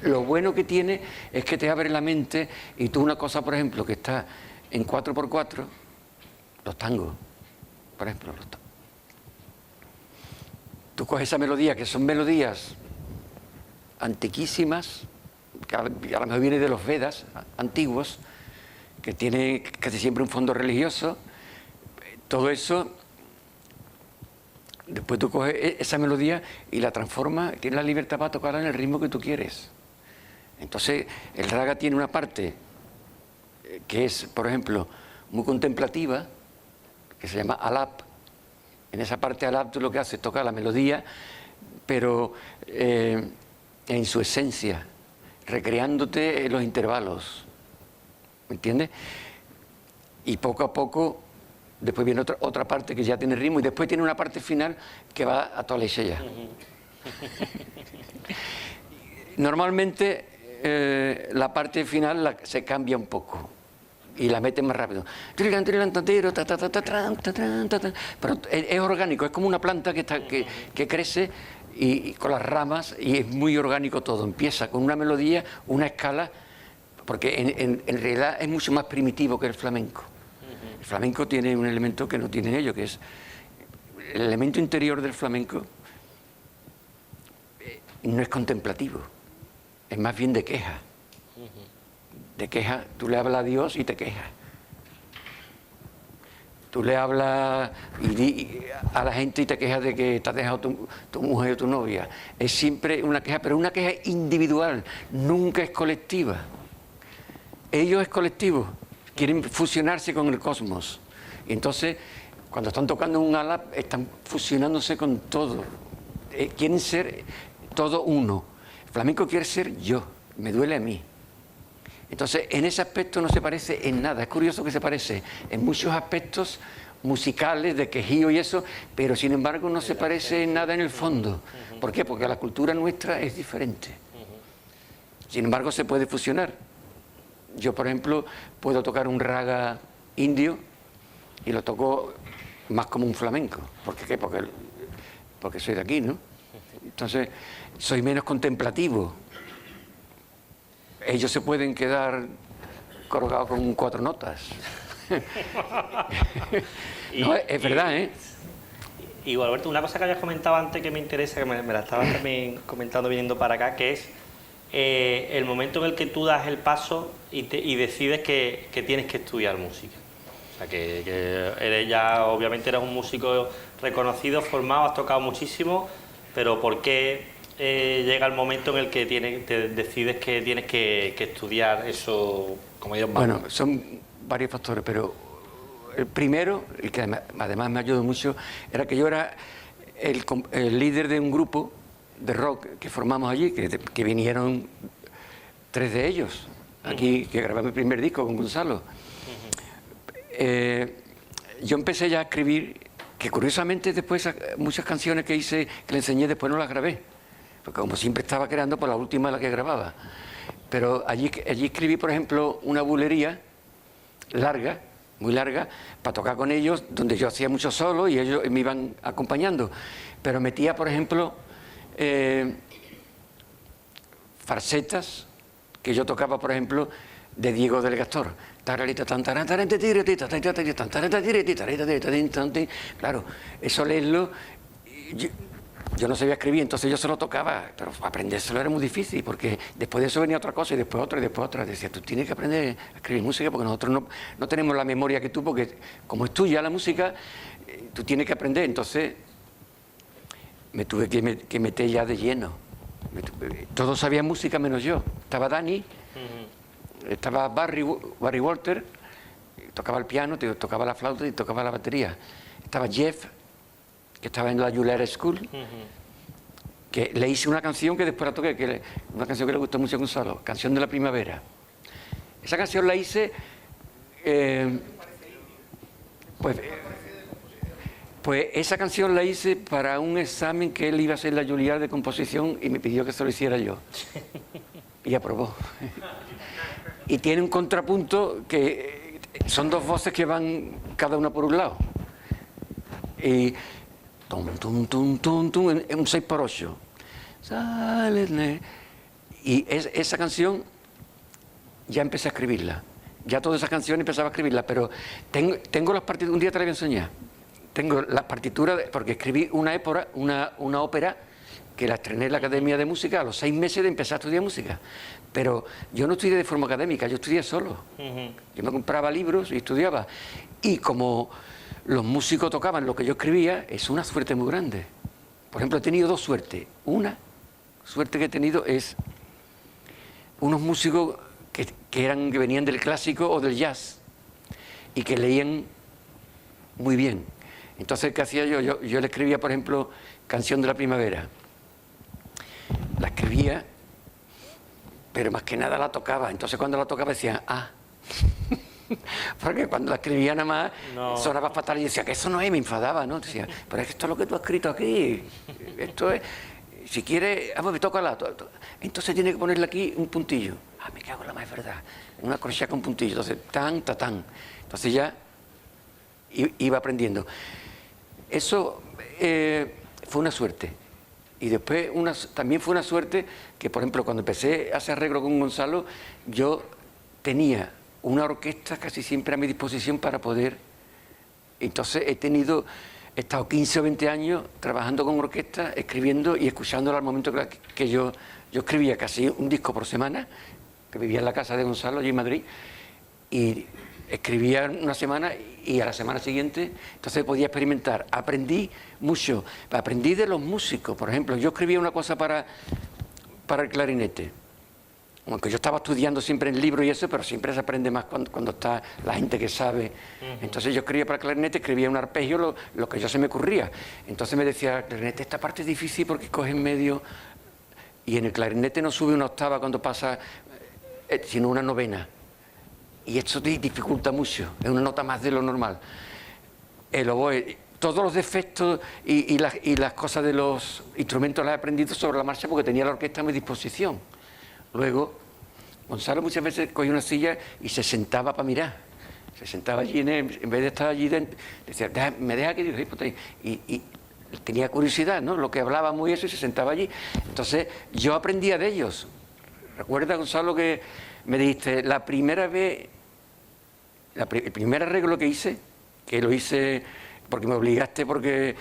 lo bueno que tiene es que te abre la mente, y tú una cosa, por ejemplo, que está en 4x4, los tangos, por ejemplo, tú coges esa melodía, que son melodías antiquísimas, que a lo mejor viene de los Vedas antiguos, que tiene casi siempre un fondo religioso. Todo eso, después tú coges esa melodía y la transformas, tienes la libertad para tocarla en el ritmo que tú quieres. Entonces, el raga tiene una parte que es, por ejemplo, muy contemplativa, que se llama alap. En esa parte alap tú lo que haces es tocar la melodía, pero en su esencia, recreándote en los intervalos. ¿Me entiendes? Y poco a poco, después viene otra parte que ya tiene ritmo, y después tiene una parte final que va a toda la isella. Normalmente la parte final se cambia un poco y la meten más rápido. Pero es orgánico, es como una planta que crece y con las ramas, y es muy orgánico todo. Empieza con una melodía, una escala, porque en realidad es mucho más primitivo que el flamenco. El flamenco tiene un elemento que no tienen ellos, que es el elemento interior del flamenco. No es contemplativo, es más bien de queja. De queja, tú le hablas a Dios y te quejas. tú le hablas a la gente y te quejas de que te has dejado tu mujer o tu novia. Es siempre una queja, pero una queja individual, nunca es colectiva. Ellos es colectivo, quieren fusionarse con el cosmos. Y entonces, cuando están tocando un ala, están fusionándose con todo. Quieren ser todo uno. El flamenco quiere ser yo, me duele a mí. Entonces, en ese aspecto no se parece en nada. Es curioso que se parece en muchos aspectos musicales, de quejío y eso, pero sin embargo no se parece en nada en el fondo. ¿Por qué? Porque la cultura nuestra es diferente. Sin embargo, se puede fusionar. Yo, por ejemplo, puedo tocar un raga indio y lo toco más como un flamenco. ¿Por qué? Porque soy de aquí, ¿no? Entonces, soy menos contemplativo. Ellos se pueden quedar colgados con 4 notas. No, es verdad, ¿eh? Y Alberto, una cosa que habías comentado antes que me interesa, que me la estabas también comentando viniendo para acá, que es el momento en el que tú das el paso y decides que tienes que estudiar música. O sea, que eres ya, obviamente eres un músico reconocido, formado, has tocado muchísimo, pero ¿por qué llega el momento en el que decides que tienes que estudiar eso como Dios manda? Bueno, son varios factores, pero el primero, el que además me ayudó mucho, era que yo era el líder de un grupo de rock que formamos allí, que vinieron 3 de ellos, aquí, que grabé mi primer disco con Gonzalo. Yo empecé ya a escribir, que curiosamente después muchas canciones que hice, que le enseñé, después no las grabé, porque como siempre estaba creando, por la última la que grababa. Pero allí escribí, por ejemplo, una bulería larga, muy larga, para tocar con ellos, donde yo hacía mucho solo y ellos me iban acompañando. Pero metía, por ejemplo, farsetas que yo tocaba, por ejemplo, de Diego del Gastor. Claro, eso leerlo, yo no sabía escribir, entonces yo se lo tocaba, pero aprendérselo era muy difícil, porque después de eso venía otra cosa, y después otra, y después otra. Decía, tú tienes que aprender a escribir música, porque nosotros no tenemos la memoria que tú, porque como es tuya la música, tú tienes que aprender. Entonces me tuve que meter ya de lleno. Todos sabían música menos yo. Estaba Dani, estaba Barry Walter, tocaba el piano, tocaba la flauta y tocaba la batería. Estaba Jeff, que estaba en la Juilliard School, que le hice una canción que después la toqué, una canción que le gustó mucho a Gonzalo, Canción de la Primavera. Esa canción la hice, pues esa canción la hice para un examen que él iba a hacer la Juilliard de composición y me pidió que se lo hiciera yo. Y aprobó. Y tiene un contrapunto que son 2 voces que van cada una por un lado. Y tum, tum, tum, tum, tum, en un 6x8. Y esa canción ya empecé a escribirla. Ya todas esas canciones empezaba a escribirla, pero tengo las partituras, un día te las voy a enseñar. Tengo las partituras, porque escribí una ópera que la estrené en la Academia de Música a los 6 meses de empezar a estudiar música. Pero yo no estudié de forma académica, yo estudié solo. Yo me compraba libros y estudiaba. Y como los músicos tocaban lo que yo escribía, es una suerte muy grande. Por ejemplo, he tenido 2 suertes. Una suerte que he tenido es unos músicos que venían del clásico o del jazz y que leían muy bien. Entonces, ¿qué hacía yo? Yo le escribía, por ejemplo, Canción de la Primavera. La escribía, pero más que nada la tocaba. Entonces, cuando la tocaba decía, porque cuando la escribía nada más sonaba fatal y decía que eso no es, me enfadaba, ¿no? Decía, pero es que esto es lo que tú has escrito aquí. Esto es, si quieres, tócala. Entonces tiene que ponerle aquí un puntillo. Me cago en la más verdad. Una crochet con puntillo. Entonces, tan, ta, tan. Entonces ya iba aprendiendo. Eso fue una suerte. Y después también fue una suerte que, por ejemplo, cuando empecé a hacer arreglo con Gonzalo, yo tenía una orquesta casi siempre a mi disposición para poder. Entonces he estado 15 o 20 años trabajando con orquesta, escribiendo y escuchándola al momento que yo escribía casi un disco por semana, que vivía en la casa de Gonzalo allí en Madrid, y escribía una semana y a la semana siguiente, entonces podía experimentar. Aprendí mucho, aprendí de los músicos. Por ejemplo, yo escribía una cosa para el clarinete. Aunque yo estaba estudiando siempre en libros y eso, pero siempre se aprende más cuando está la gente que sabe. Entonces yo escribía para el clarinete, escribía un arpegio, lo que yo se me ocurría. Entonces me decía, el clarinete, esta parte es difícil porque coge en medio, y en el clarinete no sube una octava cuando pasa, sino una novena. Y esto dificulta mucho, es una nota más de lo normal. El oboe, todos los defectos y las cosas de los instrumentos las he aprendido sobre la marcha porque tenía la orquesta a mi disposición. Luego, Gonzalo muchas veces cogía una silla y se sentaba para mirar. Se sentaba allí, en vez de estar allí, decía, me deja que digo, y tenía curiosidad, ¿no? Lo que hablábamos y eso, y se sentaba allí. Entonces, yo aprendía de ellos. Recuerda, Gonzalo, que me dijiste, la primera vez, el primer arreglo que hice, que lo hice porque me obligaste, porque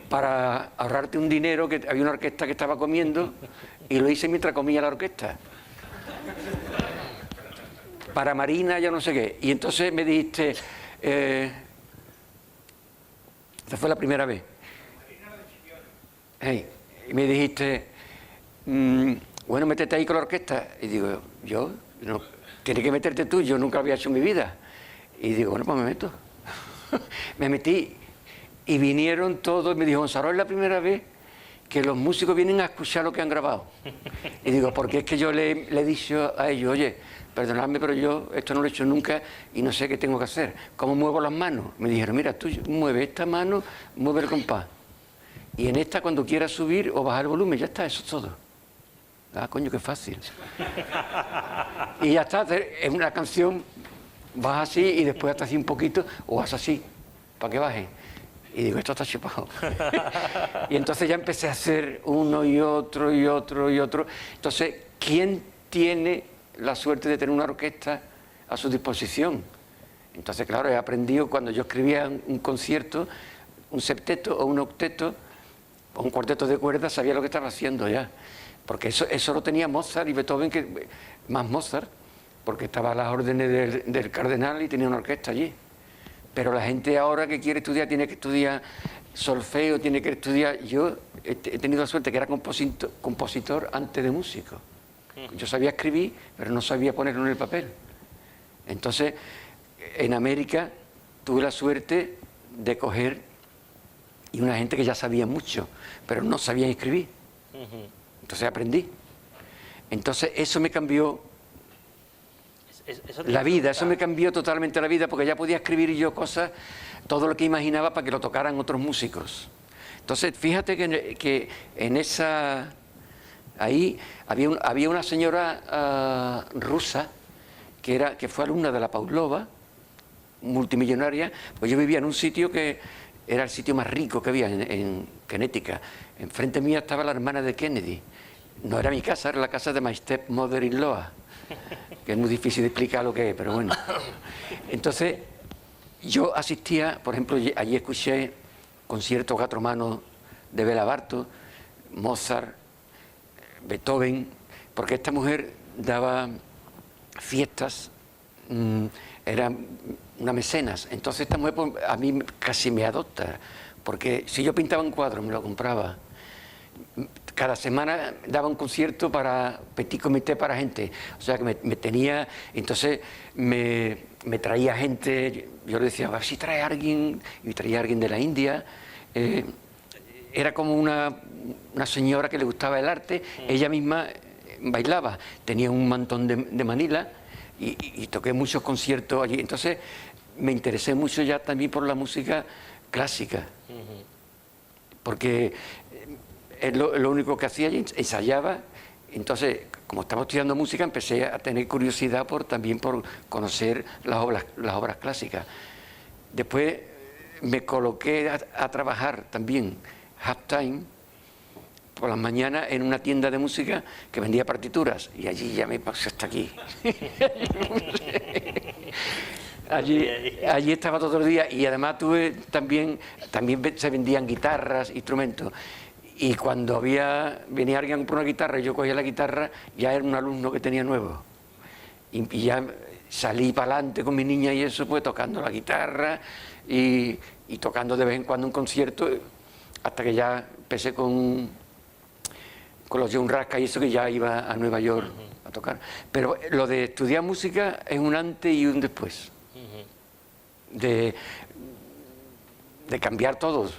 para ahorrarte un dinero, que había una orquesta que estaba comiendo, y lo hice mientras comía la orquesta. Para Marina, ya no sé qué. Y entonces me dijiste, esa fue la primera vez. Y me dijiste, bueno, métete ahí con la orquesta. Y digo, yo, no, tienes que meterte tú, yo nunca lo había hecho en mi vida. Y digo, bueno, pues me meto. Me metí y vinieron todos, y me dijo, Gonzalo, es la primera vez que los músicos vienen a escuchar lo que han grabado. Y digo, porque es que yo le he dicho a ellos, oye, perdonadme, pero yo esto no lo he hecho nunca y no sé qué tengo que hacer. ¿Cómo muevo las manos? Me dijeron, mira, tú mueve esta mano, mueve el compás. Y en esta, cuando quieras subir o bajar el volumen, ya está, eso es todo. Ah, coño, qué fácil. Y ya está, es una canción, vas así y después hasta así un poquito, o vas así, para que baje. Y digo, esto está chupado. Y entonces ya empecé a hacer uno y otro y otro y otro. Entonces, ¿quién tiene la suerte de tener una orquesta a su disposición? Entonces, claro, he aprendido cuando yo escribía un concierto, un septeto o un octeto, o un cuarteto de cuerdas, sabía lo que estaba haciendo ya. Porque eso lo tenía Mozart y Beethoven, más Mozart, porque estaba a las órdenes del cardenal y tenía una orquesta allí. Pero la gente ahora que quiere estudiar, tiene que estudiar solfeo, tiene que estudiar... Yo he tenido la suerte que era compositor antes de músico. Yo sabía escribir, pero no sabía ponerlo en el papel. Entonces, en América tuve la suerte de coger y una gente que ya sabía mucho, pero no sabía escribir. Entonces aprendí. Entonces eso me cambió la vida, eso me cambió totalmente la vida, porque ya podía escribir yo cosas, todo lo que imaginaba para que lo tocaran otros músicos. Entonces, fíjate que en esa... Ahí había una señora rusa que fue alumna de la Pavlova, multimillonaria, pues yo vivía en un sitio que era el sitio más rico que había en Connecticut. Enfrente mía estaba la hermana de Kennedy. No era mi casa, era la casa de my stepmother-in-law, que es muy difícil de explicar lo que es, pero bueno. Entonces, yo asistía, por ejemplo, allí escuché conciertos gatromanos de Béla Bartók, Mozart, Beethoven, porque esta mujer daba fiestas, era una mecenas. Entonces esta mujer pues, a mí casi me adopta, porque si yo pintaba un cuadro me lo compraba. Cada semana daba un concierto para petit comité para gente, o sea que me tenía, entonces me traía gente, yo le decía, a ver si trae a alguien, y traía a alguien de la India. Era como una señora que le gustaba el arte, ella misma bailaba, tenía un mantón de Manila y toqué muchos conciertos allí. Entonces me interesé mucho ya también por la música clásica, porque es lo único que hacía, ensayaba. Entonces, como estaba estudiando música, empecé a tener curiosidad también por conocer las obras clásicas. Después me coloqué a trabajar también half-time por las mañanas en una tienda de música que vendía partituras, y allí ya me pasé hasta aquí. Allí estaba todo el día, y además también se vendían guitarras, instrumentos. Y cuando venía alguien por una guitarra y yo cogía la guitarra, ya era un alumno que tenía nuevo. Y ya salí para adelante con mi niña y eso, pues tocando la guitarra y tocando de vez en cuando un concierto, hasta que ya empecé con los John Rasca y eso, que ya iba a Nueva York a tocar. Pero lo de estudiar música es un antes y un después. De cambiar todo.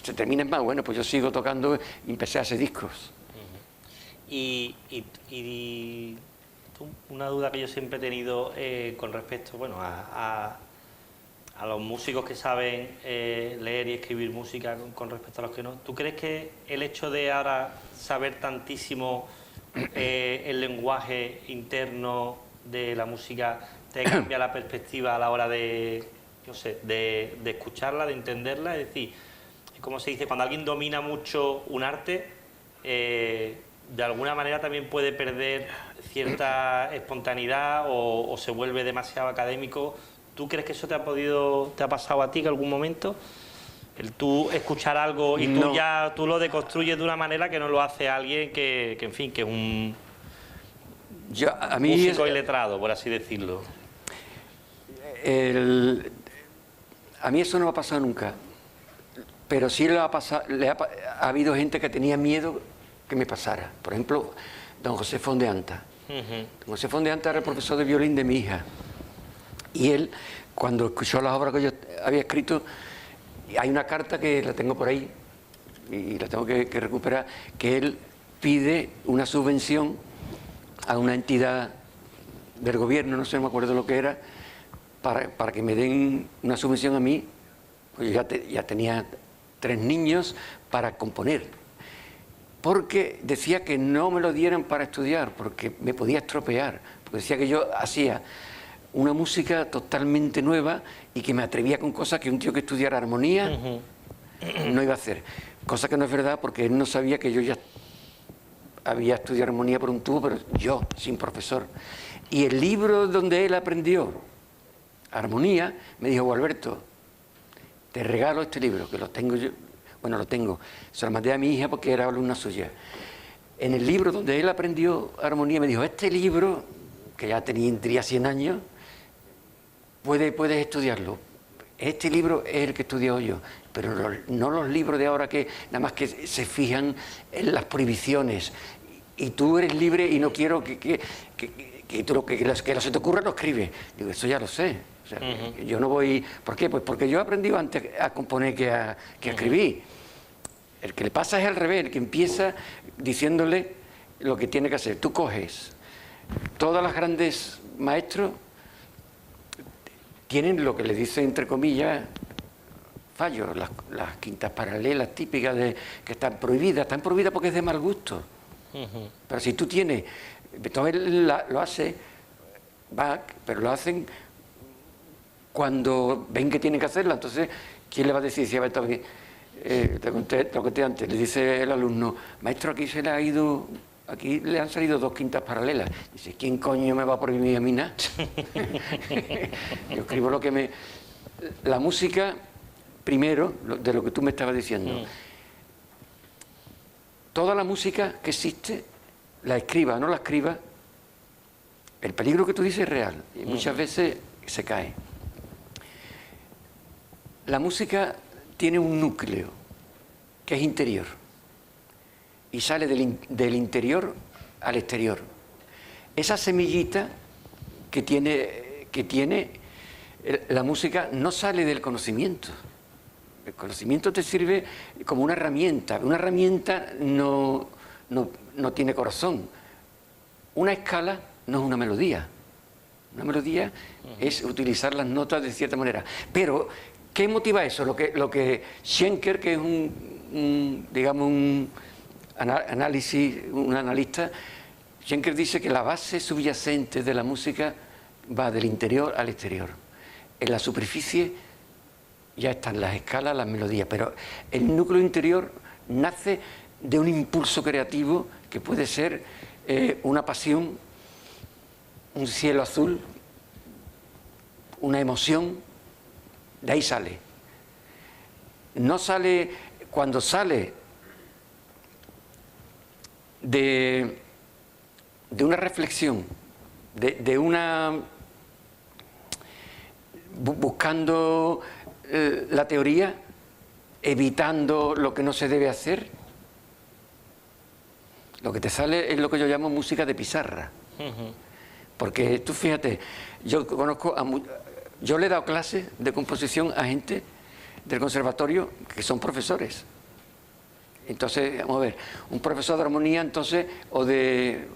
Se termina más, bueno, pues yo sigo tocando y empecé a hacer discos. Y una duda que yo siempre he tenido con respecto, bueno, a los músicos que saben leer y escribir música con respecto a los que no. ¿Tú crees que el hecho de ahora saber tantísimo el lenguaje interno de la música te cambia la perspectiva a la hora de, no sé, de escucharla, de entenderla? Es decir, como se dice, cuando alguien domina mucho un arte, de alguna manera también puede perder cierta espontaneidad o se vuelve demasiado académico. ¿Tú crees que eso te ha pasado a ti en algún momento? El tú escuchar algo y tú lo deconstruyes de una manera que no lo hace alguien que en fin, que es un músico iletrado, por así decirlo. A mí eso no me ha pasado nunca, pero sí ha habido gente que tenía miedo que me pasara. Por ejemplo, don José Fondeanta. Don José Fondeanta era el profesor de violín de mi hija. Y él, cuando escuchó las obras que yo había escrito, hay una carta que la tengo por ahí, y la tengo que recuperar, que él pide una subvención a una entidad del gobierno, no sé, no me acuerdo lo que era, para que me den una subvención a mí, pues yo ya tenía 3 niños para componer, porque decía que no me lo dieran para estudiar, porque me podía estropear, porque decía que yo hacía una música totalmente nueva y que me atrevía con cosas que un tío que estudiara armonía no iba a hacer, cosa que no es verdad, porque él no sabía que yo ya había estudiado armonía por un tubo, pero yo, sin profesor. Y el libro donde él aprendió armonía, me dijo: Gualberto, te regalo este libro, que lo tengo yo, bueno, lo tengo, se lo mandé a mi hija porque era alumna suya. En el libro donde él aprendió armonía, me dijo: este libro, que ya tendría 100 años, puedes estudiarlo. Este libro es el que he estudiado yo, pero no los libros de ahora que nada más que se fijan en las prohibiciones. Y tú eres libre y no quiero que lo que se te ocurra lo escribes. Digo, eso ya lo sé. O sea, yo no voy... ¿Por qué? Pues porque yo he aprendido antes a componer que a escribir. El que le pasa es al revés, el que empieza diciéndole lo que tiene que hacer. Tú coges todas las grandes maestros, tienen lo que le dicen entre comillas fallos, las quintas paralelas típicas que están prohibidas porque es de mal gusto. Pero si tú tienes, Beethoven lo hace Bach, pero lo hacen cuando ven que tienen que hacerla. Entonces, ¿quién le va a decir si a Beethoven? Te conté antes, le dice el alumno: maestro, aquí le han salido 2 quintas paralelas. Dice: ¿quién coño me va a prohibir a mí nada? Yo escribo lo que me... La música, primero, de lo que tú me estabas diciendo. Toda la música que existe, la escriba o no la escriba, el peligro que tú dices es real. Y muchas veces se cae. La música tiene un núcleo que es interior. Y sale del interior al exterior. Esa semillita que tiene la música no sale del conocimiento. El conocimiento te sirve como una herramienta. Una herramienta no tiene corazón. Una escala no es una melodía. Una melodía es utilizar las notas de cierta manera. Pero, ¿qué motiva eso? Lo que Schenker, que es un analista, Schenker dice que la base subyacente de la música va del interior al exterior. En la superficie ya están las escalas, las melodías, pero el núcleo interior nace de un impulso creativo que puede ser una pasión, un cielo azul, una emoción, de ahí sale. No sale, cuando sale de una reflexión de una... buscando la teoría, evitando lo que no se debe hacer. Lo que te sale es lo que yo llamo música de pizarra. Porque tú fíjate, yo conozco yo le he dado clases de composición a gente del conservatorio que son profesores. Entonces, vamos a ver, un profesor de armonía entonces o de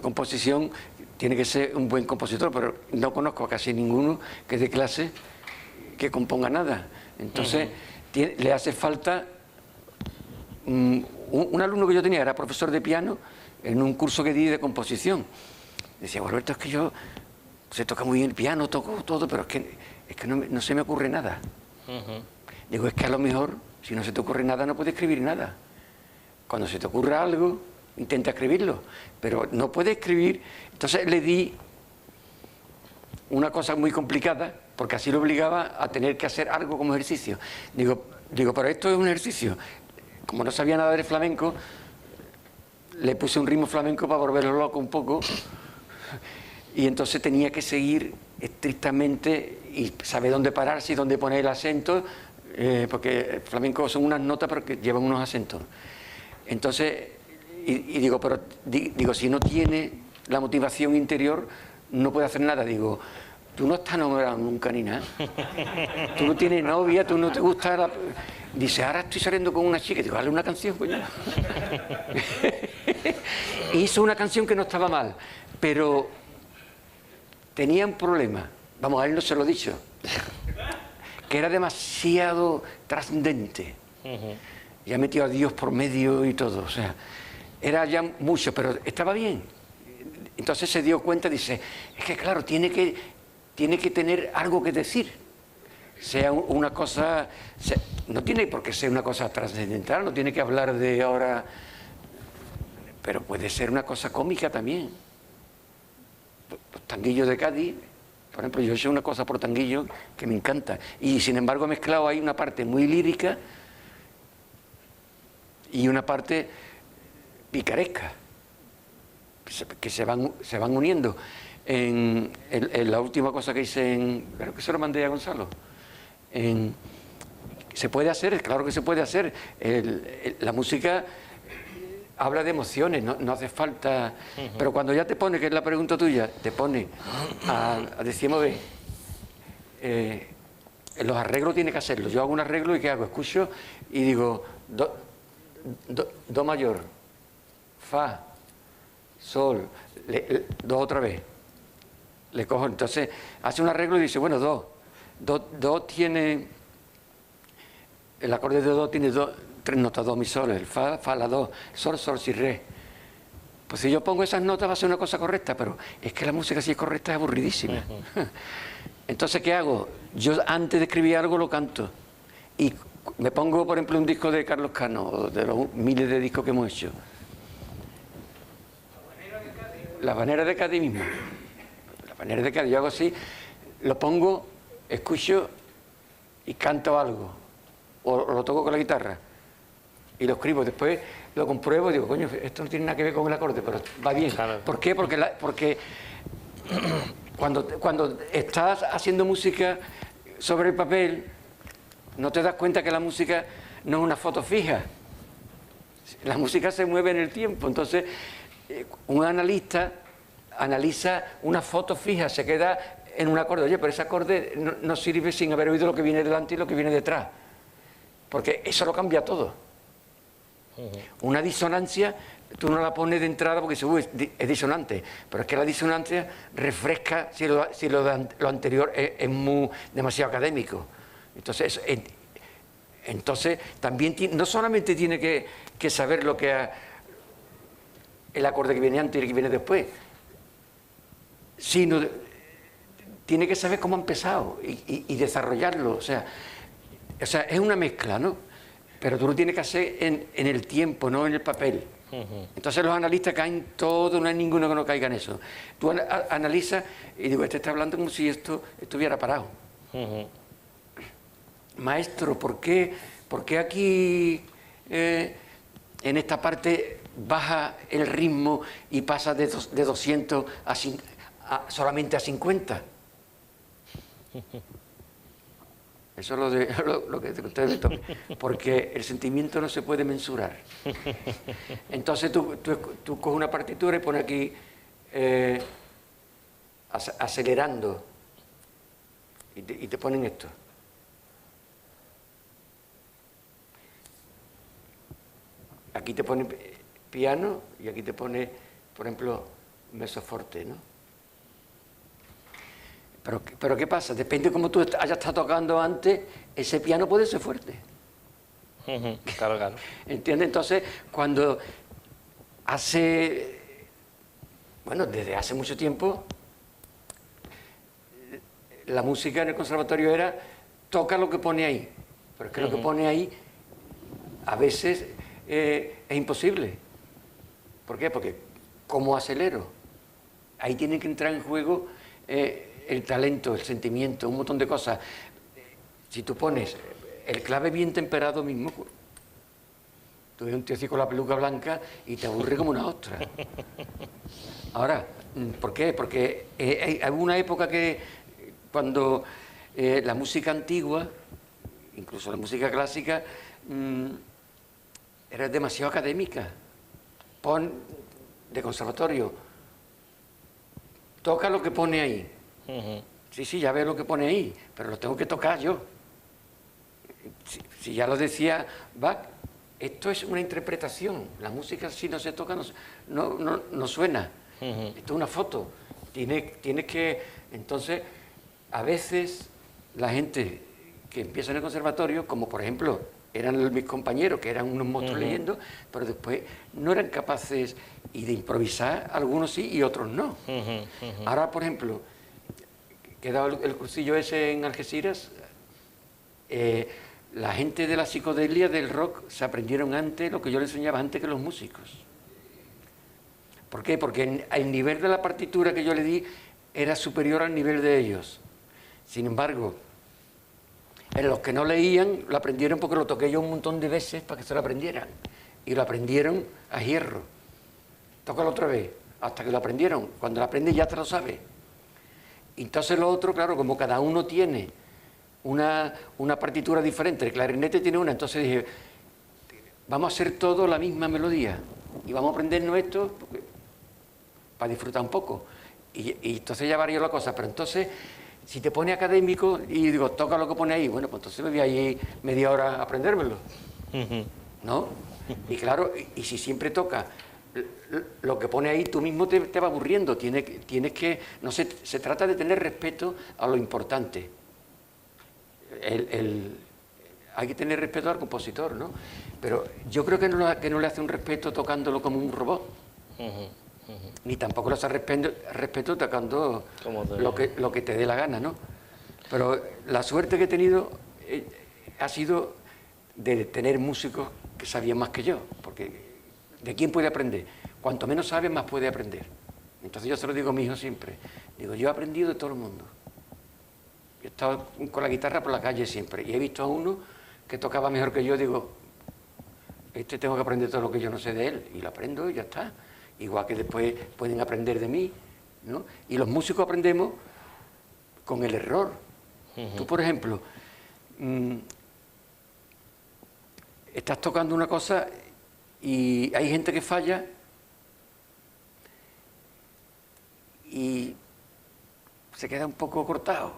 composición tiene que ser un buen compositor, pero no conozco a casi ninguno que dé clase que componga nada. Entonces, le hace falta... un alumno que yo tenía era profesor de piano en un curso que di de composición. Decía, Alberto, es que yo se toca muy bien el piano, toco todo, pero es que no se me ocurre nada. Digo, es que a lo mejor, si no se te ocurre nada, no puedes escribir nada. Cuando se te ocurra algo, intenta escribirlo, pero no puedes escribir. Entonces le di una cosa muy complicada, porque así lo obligaba a tener que hacer algo como ejercicio. Digo, pero esto es un ejercicio. Como no sabía nada de flamenco, le puse un ritmo flamenco para volverlo loco un poco, y entonces tenía que seguir estrictamente y saber dónde pararse y dónde poner el acento, porque el flamenco son unas notas pero que llevan unos acentos. Entonces, y digo, pero digo, si no tiene la motivación interior, no puede hacer nada. Digo, tú no estás enamorado nunca ni nada. Tú no tienes novia, tú no te gusta la... Dice, ahora estoy saliendo con una chica. Digo, dale una canción, coño. Hizo una canción que no estaba mal, pero tenía un problema. Vamos, a él no se lo he dicho. Que era demasiado trascendente. Ya metió a Dios por medio y todo. O sea, era ya mucho, pero estaba bien. Entonces se dio cuenta, dice, es que claro, tiene que tener algo que decir. Sea una cosa, no tiene por qué ser una cosa trascendental, no tiene que hablar de ahora, pero puede ser una cosa cómica también. Los tanguillos de Cádiz, por ejemplo, yo he hecho una cosa por tanguillo que me encanta, y sin embargo he mezclado ahí una parte muy lírica y una parte picaresca, que se van uniendo. En la última cosa que hice, creo que se lo mandé a Gonzalo, se puede hacer, claro que se puede hacer. La música habla de emociones, no hace falta, pero cuando ya te pone, que es la pregunta tuya, te pone a decir, los arreglos tiene que hacerlo. Yo hago un arreglo y ¿qué hago? Escucho y digo, do mayor, fa, sol, do otra vez. Le cojo, entonces hace un arreglo y dice, bueno, do tiene, el acorde de do tiene tres notas, do, mi, sol, el fa, la, do, sol, si, re. Pues si yo pongo esas notas va a ser una cosa correcta, pero es que la música si es correcta es aburridísima. Entonces, ¿qué hago? Yo antes de escribir algo lo canto y me pongo, por ejemplo, un disco de Carlos Cano, o de los miles de discos que hemos hecho. La Habanera de Cádiz mismo. La Habanera de Cádiz, yo hago así, lo pongo, escucho y canto algo, o lo toco con la guitarra y lo escribo. Después lo compruebo y digo, coño, esto no tiene nada que ver con el acorde, pero va bien. Claro. ¿Por qué? Porque cuando estás haciendo música sobre el papel, no te das cuenta que la música no es una foto fija. La música se mueve en el tiempo. Entonces, un analista analiza una foto fija, se queda en un acorde. Oye, pero ese acorde no sirve sin haber oído lo que viene delante y lo que viene detrás. Porque eso lo cambia todo. Una disonancia, tú no la pones de entrada porque dices, es disonante. Pero es que la disonancia refresca si lo anterior es demasiado académico. Entonces también no solamente tiene que saber lo que el acorde que viene antes y el que viene después, sino tiene que saber cómo ha empezado y desarrollarlo. O sea, es una mezcla, ¿no? Pero tú lo tienes que hacer en el tiempo, no en el papel. Entonces los analistas caen todos, no hay ninguno que no caiga en eso. Tú analizas y digo, este está hablando como si esto estuviera parado. Maestro, ¿por qué aquí en esta parte baja el ritmo y pasa de 200 a solamente a 50. Eso es lo que ustedes me tomen, porque el sentimiento no se puede mensurar. Entonces tú coges una partitura y pones aquí acelerando y te ponen esto. Aquí te pone piano y aquí te pone, por ejemplo, mezzo forte, ¿no? Pero ¿qué pasa? Depende de cómo tú hayas estado tocando antes, ese piano puede ser fuerte. Claro, claro. ¿Entiendes? Entonces, cuando desde hace mucho tiempo, la música en el conservatorio era toca lo que pone ahí. Pero es que lo que pone ahí a veces es imposible. ¿Por qué? Porque ¿cómo acelero? Ahí tiene que entrar en juego el talento, el sentimiento, un montón de cosas. Si tú pones el clave bien temperado mismo, tú ves un tío así con la peluca blanca y te aburre como una ostra. Ahora, ¿por qué? Porque hay una época que cuando la música antigua, incluso la música clásica, era demasiado académica. Pon de conservatorio, toca lo que pone ahí. Sí, ya veo lo que pone ahí, pero lo tengo que tocar yo. Si ya lo decía Bach, esto es una interpretación. La música si no se toca no suena. Esto es una foto. Tienes que... Entonces, a veces la gente que empieza en el conservatorio, como por ejemplo eran mis compañeros, que eran unos monstruos leyendo, pero después no eran capaces y de improvisar, algunos sí y otros no. Ahora, por ejemplo, que he dado el cursillo ese en Algeciras, la gente de la psicodelia, del rock, se aprendieron antes lo que yo les enseñaba antes que los músicos. ¿Por qué? Porque el nivel de la partitura que yo le di era superior al nivel de ellos. Sin embargo, en los que no leían, lo aprendieron porque lo toqué yo un montón de veces para que se lo aprendieran. Y lo aprendieron a hierro. Tócalo otra vez, hasta que lo aprendieron. Cuando lo aprendes ya te lo sabes. Entonces lo otro, claro, como cada uno tiene una partitura diferente, el clarinete tiene una, entonces dije, vamos a hacer todo la misma melodía y vamos a aprendernos esto para disfrutar un poco. Y entonces ya varió la cosa, pero entonces, si te pone académico y digo, toca lo que pone ahí, bueno, pues entonces me voy ahí media hora a aprendérmelo, ¿no? Y claro, y si siempre toca lo que pone ahí, tú mismo te va aburriendo, tienes que, no sé, se trata de tener respeto a lo importante. Hay que tener respeto al compositor, ¿no? Pero yo creo que no le hace un respeto tocándolo como un robot. Ni tampoco le hace respeto tocando lo que te dé la gana, ¿no? Pero la suerte que he tenido ha sido de tener músicos que sabían más que yo, porque ¿de quién puede aprender? Cuanto menos sabe, más puede aprender. Entonces yo se lo digo a mi hijo siempre. Digo, yo he aprendido de todo el mundo. He estado con la guitarra por la calle siempre y he visto a uno que tocaba mejor que yo, digo, tengo que aprender todo lo que yo no sé de él, y lo aprendo y ya está. Igual que después pueden aprender de mí, ¿no? Y los músicos aprendemos con el error. Tú, por ejemplo, estás tocando una cosa y hay gente que falla y se queda un poco cortado.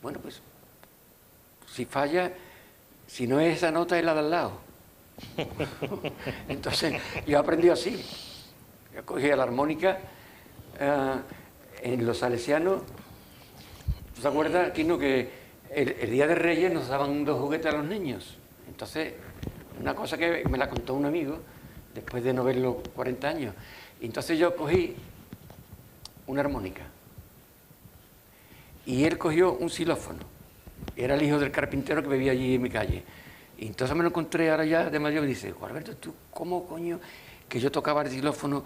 Bueno, pues si falla, si no es esa nota, es la de al lado. Entonces, yo he aprendido así. Yo cogía la armónica en los salesianos. ¿Tú te acuerdas, Quino, que el Día de Reyes nos daban 2 juguetes a los niños? Entonces, una cosa que me la contó un amigo, después de no verlo 40 años. Y entonces yo cogí una armónica. Y él cogió un xilófono. Era el hijo del carpintero que vivía allí en mi calle. Y entonces me lo encontré ahora ya de mayor y me dice, Juan Alberto, ¿tú cómo coño que yo tocaba el xilófono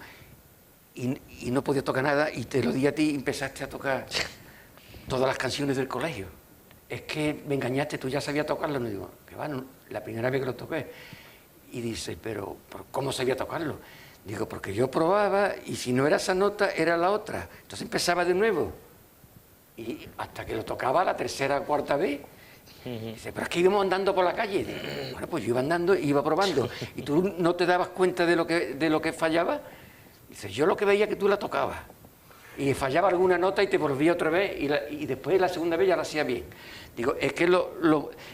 y no podía tocar nada y te lo di a ti y empezaste a tocar todas las canciones del colegio? Es que me engañaste, tú ya sabías tocarlo. Y digo, que va, no, la primera vez que lo toqué. Y dice, pero ¿cómo sabía tocarlo? Digo, porque yo probaba y si no era esa nota, era la otra. Entonces empezaba de nuevo. Y hasta que lo tocaba la tercera o cuarta vez. Dice, pero es que íbamos andando por la calle. Digo, bueno, pues yo iba andando y iba probando. ¿Y tú no te dabas cuenta de lo que fallaba? Dice, yo lo que veía que tú la tocabas. Y fallaba alguna nota y te volvía otra vez y después la segunda vez ya la hacía bien. Digo, es que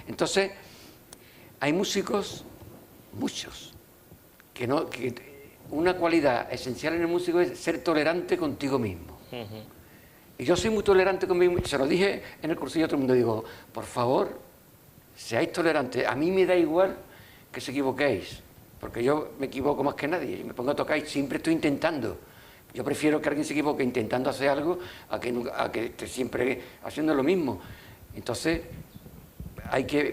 entonces, hay músicos, muchos, que una cualidad esencial en el músico es ser tolerante contigo mismo. Y yo soy muy tolerante conmigo mismo. Se lo dije en el cursillo a todo el mundo, digo, por favor, seáis tolerantes. A mí me da igual que se equivoquéis, porque yo me equivoco más que nadie. Y me pongo a tocar y siempre estoy intentando. Yo prefiero que alguien se equivoque intentando hacer algo a que esté siempre haciendo lo mismo. Entonces,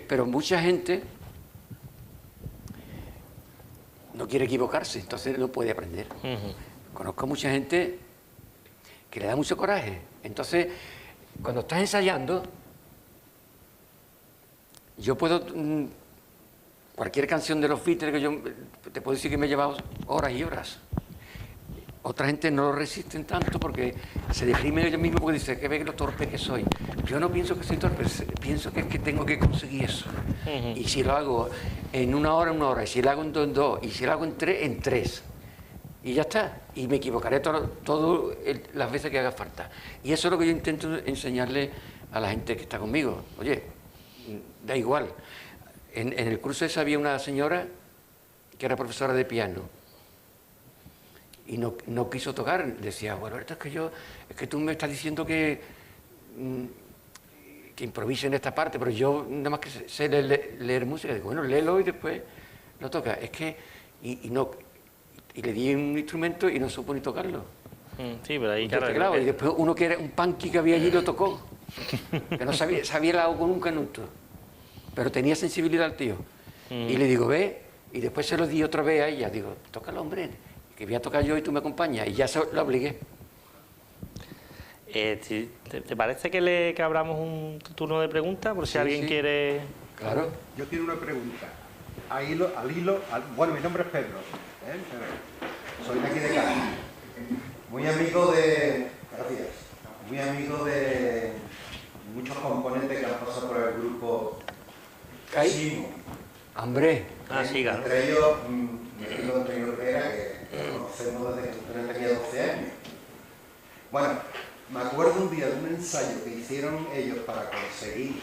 pero mucha gente no quiere equivocarse, entonces no puede aprender. Conozco mucha gente que le da mucho coraje. Entonces, cuando estás ensayando, yo puedo... cualquier canción de los Beatles que yo te puedo decir que me he llevado horas y horas. Otra gente no lo resisten tanto porque se deprimen ellos mismos porque dicen que ve lo torpe que soy. Yo no pienso que soy torpe, pienso que es que tengo que conseguir eso. Y si lo hago en una hora, y si lo hago en 2 en 2, y si lo hago en 3 en 3. Y ya está. Y me equivocaré todo las veces que haga falta. Y eso es lo que yo intento enseñarle a la gente que está conmigo. Oye, da igual. En el curso ese había una señora que era profesora de piano. Y no quiso tocar. Decía, bueno, esto es que tú me estás diciendo que improvise en esta parte, pero yo nada más que sé leer música. Digo, bueno, léelo y después lo toca. Es que, y le di un instrumento y no supo ni tocarlo. Sí, pero ahí claro. Y después uno que era un punky que había allí lo tocó. Que no sabía el agua con un canuto. Pero tenía sensibilidad al tío. Y le digo, ve, y después se lo di otra vez a ella. Digo, tócalo, hombre, que voy a tocar yo y tú me acompañas. Y ya la obligué. ¿Te parece que abramos un turno de preguntas? Por si alguien quiere... Claro. Yo quiero una pregunta. Bueno, mi nombre es Pedro. Soy de aquí de Cádiz. Muy amigo de... Gracias. Muy amigo de muchos componentes que han pasado por el grupo Simo. Hombre. Sí, claro. Entre ellos, mi amigo Antonio Rivera, que conocemos desde que tenía 12 años. Bueno, me acuerdo un día de un ensayo que hicieron ellos para conseguir,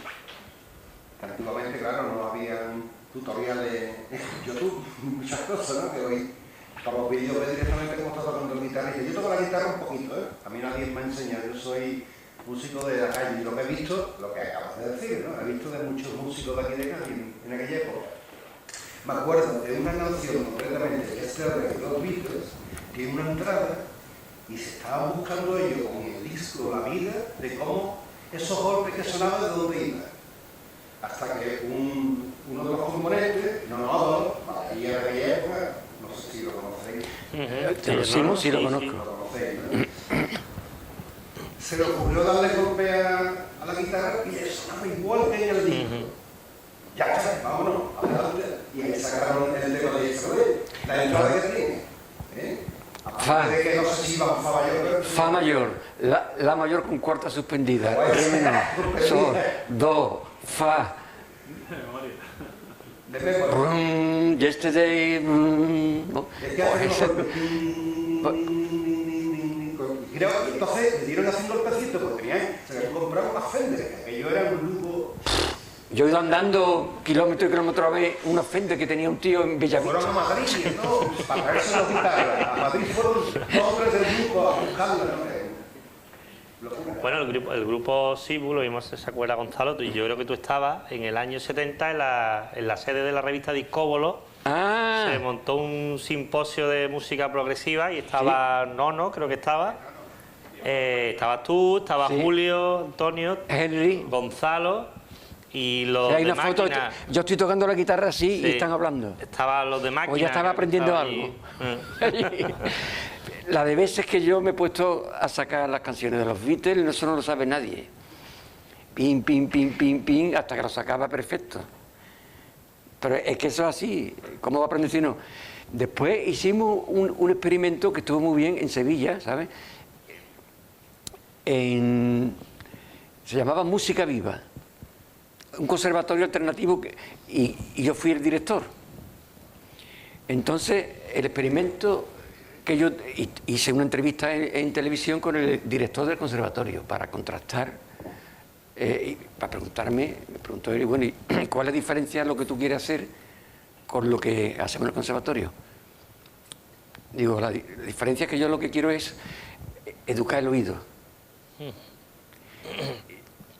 que antiguamente, claro, no habían tutoriales en YouTube, muchas cosas, ¿no? Que hoy, para los vídeos, ves directamente cómo está tocando la guitarra. Y yo toco la guitarra un poquito, ¿eh? A mí nadie me ha enseñado, yo soy músico de la calle, y lo que he visto, lo que acabas de decir, ¿no? He visto de muchos músicos de aquí de Cádiz en aquella época. Me acuerdo de una canción, concretamente, que es de los Beatles, tiene una entrada y se estaban buscando ellos con el disco La Vida de cómo esos golpes que sonaban de dónde iban. Hasta que uno de los componentes, batería de aquella época, no sé si lo conocéis. Sí, lo conozco. Lo conocéis, ¿no? Se le ocurrió darle golpe a la guitarra y le sonaba igual que en el disco. Ya está, vámonos, adelante. Y ahí sacaron el tema de Isabel, la entrada que tiene. Aparte de que no sé si iba a Fa mayor. Fa mayor, la mayor con cuarta suspendida. Sol, do, fa. Yesterday. ¿No? Entonces le dieron así un golpecito porque se le compraron una Fender, que aquello era un grupo. Yo he ido andando kilómetro y kilómetro a ver una Fender que tenía un tío en Bellavista. Fueron a Madrid, ¿no? Para traerse la guitarra. A Madrid fueron 2 o 3 del grupo a buscarla, ¿no? Bueno, el grupo Sibu, lo vimos, se acuerda Gonzalo, y yo creo que tú estabas en el año 70 en la sede de la revista Discóbolo. Se montó un simposio de música progresiva y estaba Nono, creo que estaba. Estabas tú, estaba Julio, Antonio, Henry, Gonzalo y los hay de una foto, máquina. yo estoy tocando la guitarra así y están hablando. Estaban los de máquina. O ya estaba aprendiendo algo. La de veces que yo me he puesto a sacar las canciones de los Beatles, eso no lo sabe nadie. Pim, pim, pim, pim, pim, hasta que lo sacaba perfecto. Pero es que eso es así. ¿Cómo va a aprender si no? Después hicimos un experimento que estuvo muy bien en Sevilla, ¿sabes? Se llamaba Música Viva, un conservatorio alternativo y yo fui el director. Entonces, el experimento que yo hice una entrevista en televisión con el director del conservatorio para contrastar, para preguntarme, me preguntó él, bueno, ¿y cuál es la diferencia de lo que tú quieres hacer con lo que hacemos en el conservatorio? Digo, la diferencia es que yo lo que quiero es educar el oído.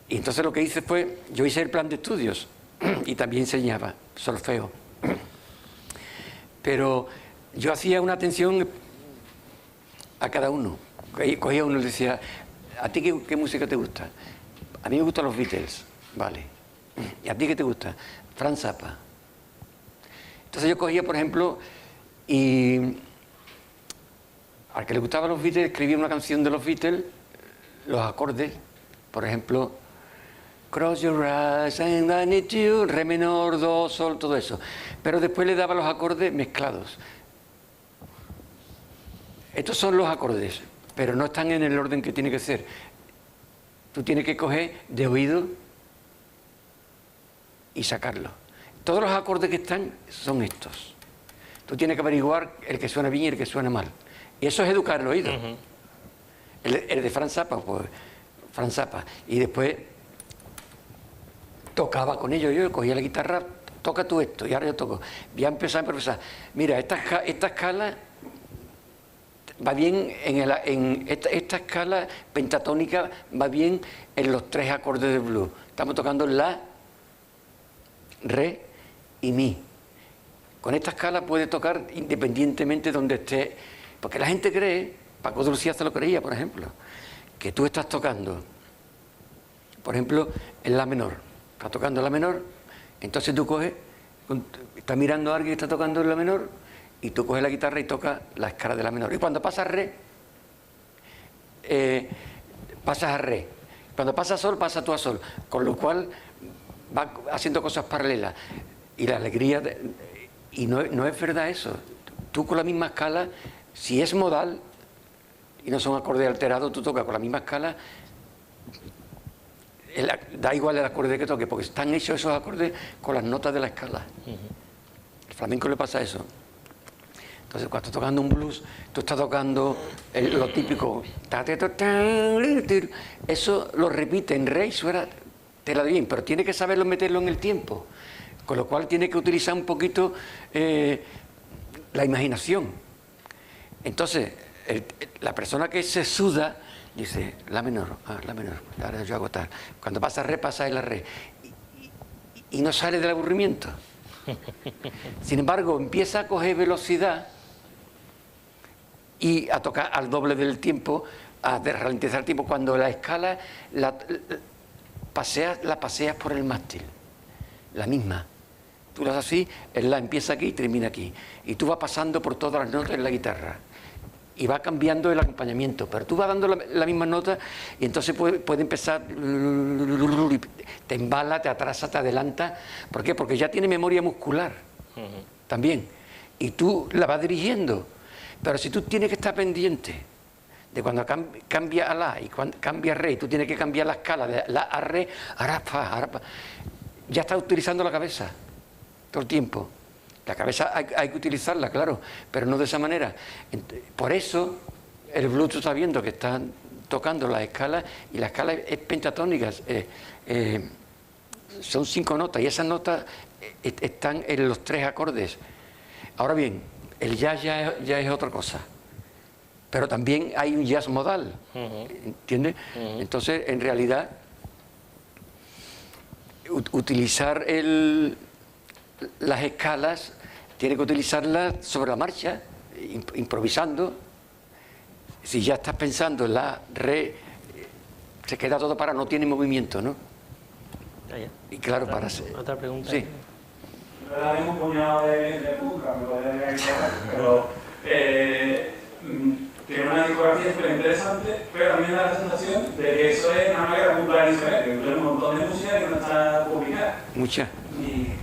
Y entonces lo que hice fue, yo hice el plan de estudios y también enseñaba solfeo. Pero yo hacía una atención a cada uno. Cogía uno y le decía, ¿a ti qué música te gusta? A mí me gustan los Beatles, vale. ¿Y a ti qué te gusta? Frank Zappa. Entonces yo cogía, por ejemplo, y al que le gustaban los Beatles escribía una canción de los Beatles, los acordes, por ejemplo, Cross your eyes and I need you, re menor, do, sol, todo eso. Pero después le daba los acordes mezclados. Estos son los acordes, pero no están en el orden que tiene que ser. Tú tienes que coger de oído y sacarlo. Todos los acordes que están son estos. Tú tienes que averiguar el que suena bien y el que suena mal. Y eso es educar el oído. El de Frank Zappa, pues, Frank Zappa. Y después tocaba con ellos, yo cogía la guitarra, toca tú esto, y ahora yo toco. Voy a empezar a improvisar. Mira, esta escala va bien esta escala pentatónica va bien en los 3 acordes del blues. Estamos tocando la, re y mi. Con esta escala puede tocar independientemente de donde esté, porque la gente cree, Paco de Lucía se lo creía, por ejemplo, que tú estás tocando, por ejemplo, en la menor. Estás tocando la menor, entonces tú coges, estás mirando a alguien que está tocando en la menor, y tú coges la guitarra y tocas la escala de la menor. Y cuando pasas re, pasas a re. Cuando pasas a sol, pasas tú a sol. Con lo cual va haciendo cosas paralelas. Y la alegría... y no es verdad eso. Tú con la misma escala, si es modal, y no son acordes alterados, tú tocas con la misma escala, da igual el acorde que toque, porque están hechos esos acordes con las notas de la escala. Al flamenco le pasa eso. Entonces, cuando estás tocando un blues, tú estás tocando lo típico. Eso lo repite en re y suena, te la doy bien, pero tiene que saberlo meterlo en el tiempo. Con lo cual tiene que utilizar un poquito la imaginación. Entonces, la persona que se suda dice, la menor, ahora yo hago tal. Cuando pasa re, pasa en la re. Y no sale del aburrimiento. Sin embargo, empieza a coger velocidad y a tocar al doble del tiempo, a ralentizar el tiempo, cuando la escala la paseas por el mástil, la misma. Tú lo haces así, el la empieza aquí y termina aquí. Y tú vas pasando por todas las notas en la guitarra. Y va cambiando el acompañamiento, pero tú vas dando la misma nota y entonces puede empezar, te embala, te atrasa, te adelanta. ¿Por qué? Porque ya tiene memoria muscular también. Y tú la vas dirigiendo. Pero si tú tienes que estar pendiente de cuando cambia a la y cuando cambia a re, y tú tienes que cambiar la escala de la a re, ahora pa, ya estás utilizando la cabeza todo el tiempo. La cabeza hay que utilizarla, claro, pero no de esa manera. Por eso el blues tú estás viendo que están tocando las escalas y la escala es pentatónica. Son 5 notas y esas notas están en los 3 acordes. Ahora bien, el jazz ya es otra cosa. Pero también hay un jazz modal, ¿entiendes? Entonces, en realidad, utilizar las escalas, tiene que utilizarlas sobre la marcha, improvisando. Si ya estás pensando en la re, se queda todo para, no tiene movimiento, ¿no? Y claro, para ser... Otra pregunta. Sí. Tengo un puñado de punta, pero tiene una discografía súper interesante, pero también da la sensación de que eso es nada más que la punta del iceberg, que hay un montón de música que no está publicada. Mucha. Y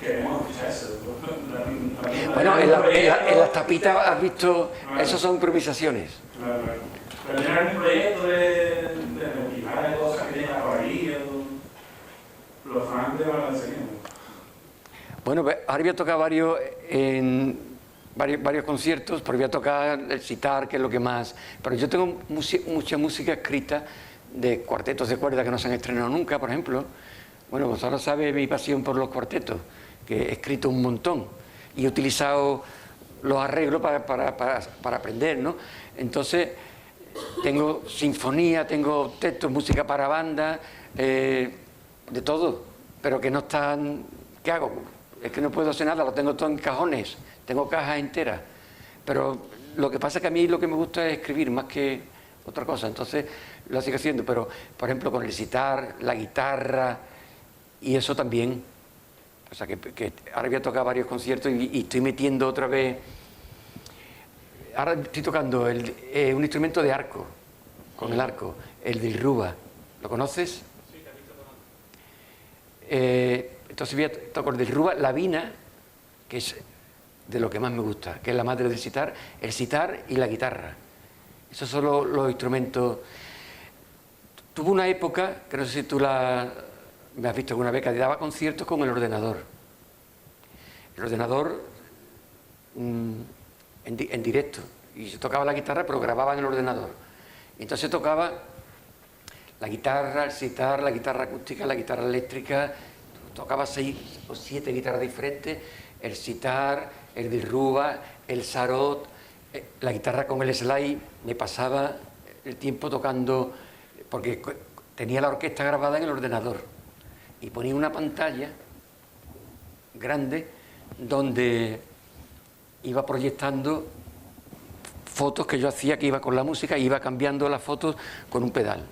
queremos escuchar eso. Bueno, en las tapitas has visto, esos son improvisaciones. Claro. Pero tiene algún proyecto de replicar cosas que tienen por ahí, los fans de van a seguir. Bueno, ahora voy a tocar varios conciertos, pero voy a tocar el sitar, que es lo que más... Pero yo tengo mucha música escrita de cuartetos de cuerda que no se han estrenado nunca, por ejemplo. Bueno, Gonzalo sabe mi pasión por los cuartetos, que he escrito un montón y he utilizado los arreglos para aprender, ¿no? Entonces, tengo sinfonía, tengo textos, música para banda, de todo, pero que no están... ¿Qué hago? Es que no puedo hacer nada, lo tengo todo en cajones, tengo cajas enteras. Pero lo que pasa es que a mí lo que me gusta es escribir más que otra cosa, entonces lo sigo haciendo. Pero, por ejemplo, con el sitar, la guitarra y eso también. O sea, que ahora voy a tocar varios conciertos y estoy metiendo otra vez... Ahora estoy tocando un instrumento de arco, con el arco, el del Ruba. ¿Lo conoces? Sí, te he visto tocando. Entonces voy a tocar del Ruba la vina, que es de lo que más me gusta, que es la madre del sitar, el sitar y la guitarra. Esos son los instrumentos. Tuve una época, que no sé si tú me has visto alguna vez, que daba conciertos con el ordenador. El ordenador en directo. Y yo tocaba la guitarra, pero grababa en el ordenador. Y entonces tocaba la guitarra, el sitar, la guitarra acústica, la guitarra eléctrica. Tocaba 6 o 7 guitarras diferentes, el sitar, el dilruba, el sarot, la guitarra con el slide. Me pasaba el tiempo tocando, porque tenía la orquesta grabada en el ordenador y ponía una pantalla grande donde iba proyectando fotos que yo hacía, que iba con la música, y iba cambiando las fotos con un pedal.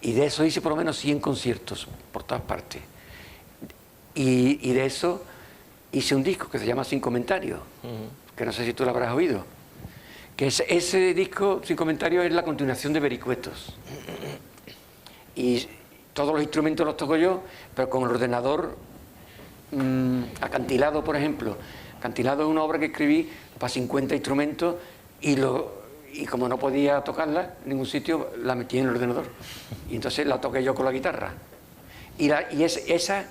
Y de eso hice por lo menos 100 conciertos por todas partes. Y de eso hice un disco que se llama Sin Comentarios, que no sé si tú lo habrás oído. Que ese disco, Sin Comentarios, es la continuación de Vericuetos. Y todos los instrumentos los toco yo, pero con el ordenador. Acantilado, por ejemplo. Acantilado es una obra que escribí para 50 instrumentos y como no podía tocarla en ningún sitio, la metí en el ordenador. Y entonces la toqué yo con la guitarra. Esa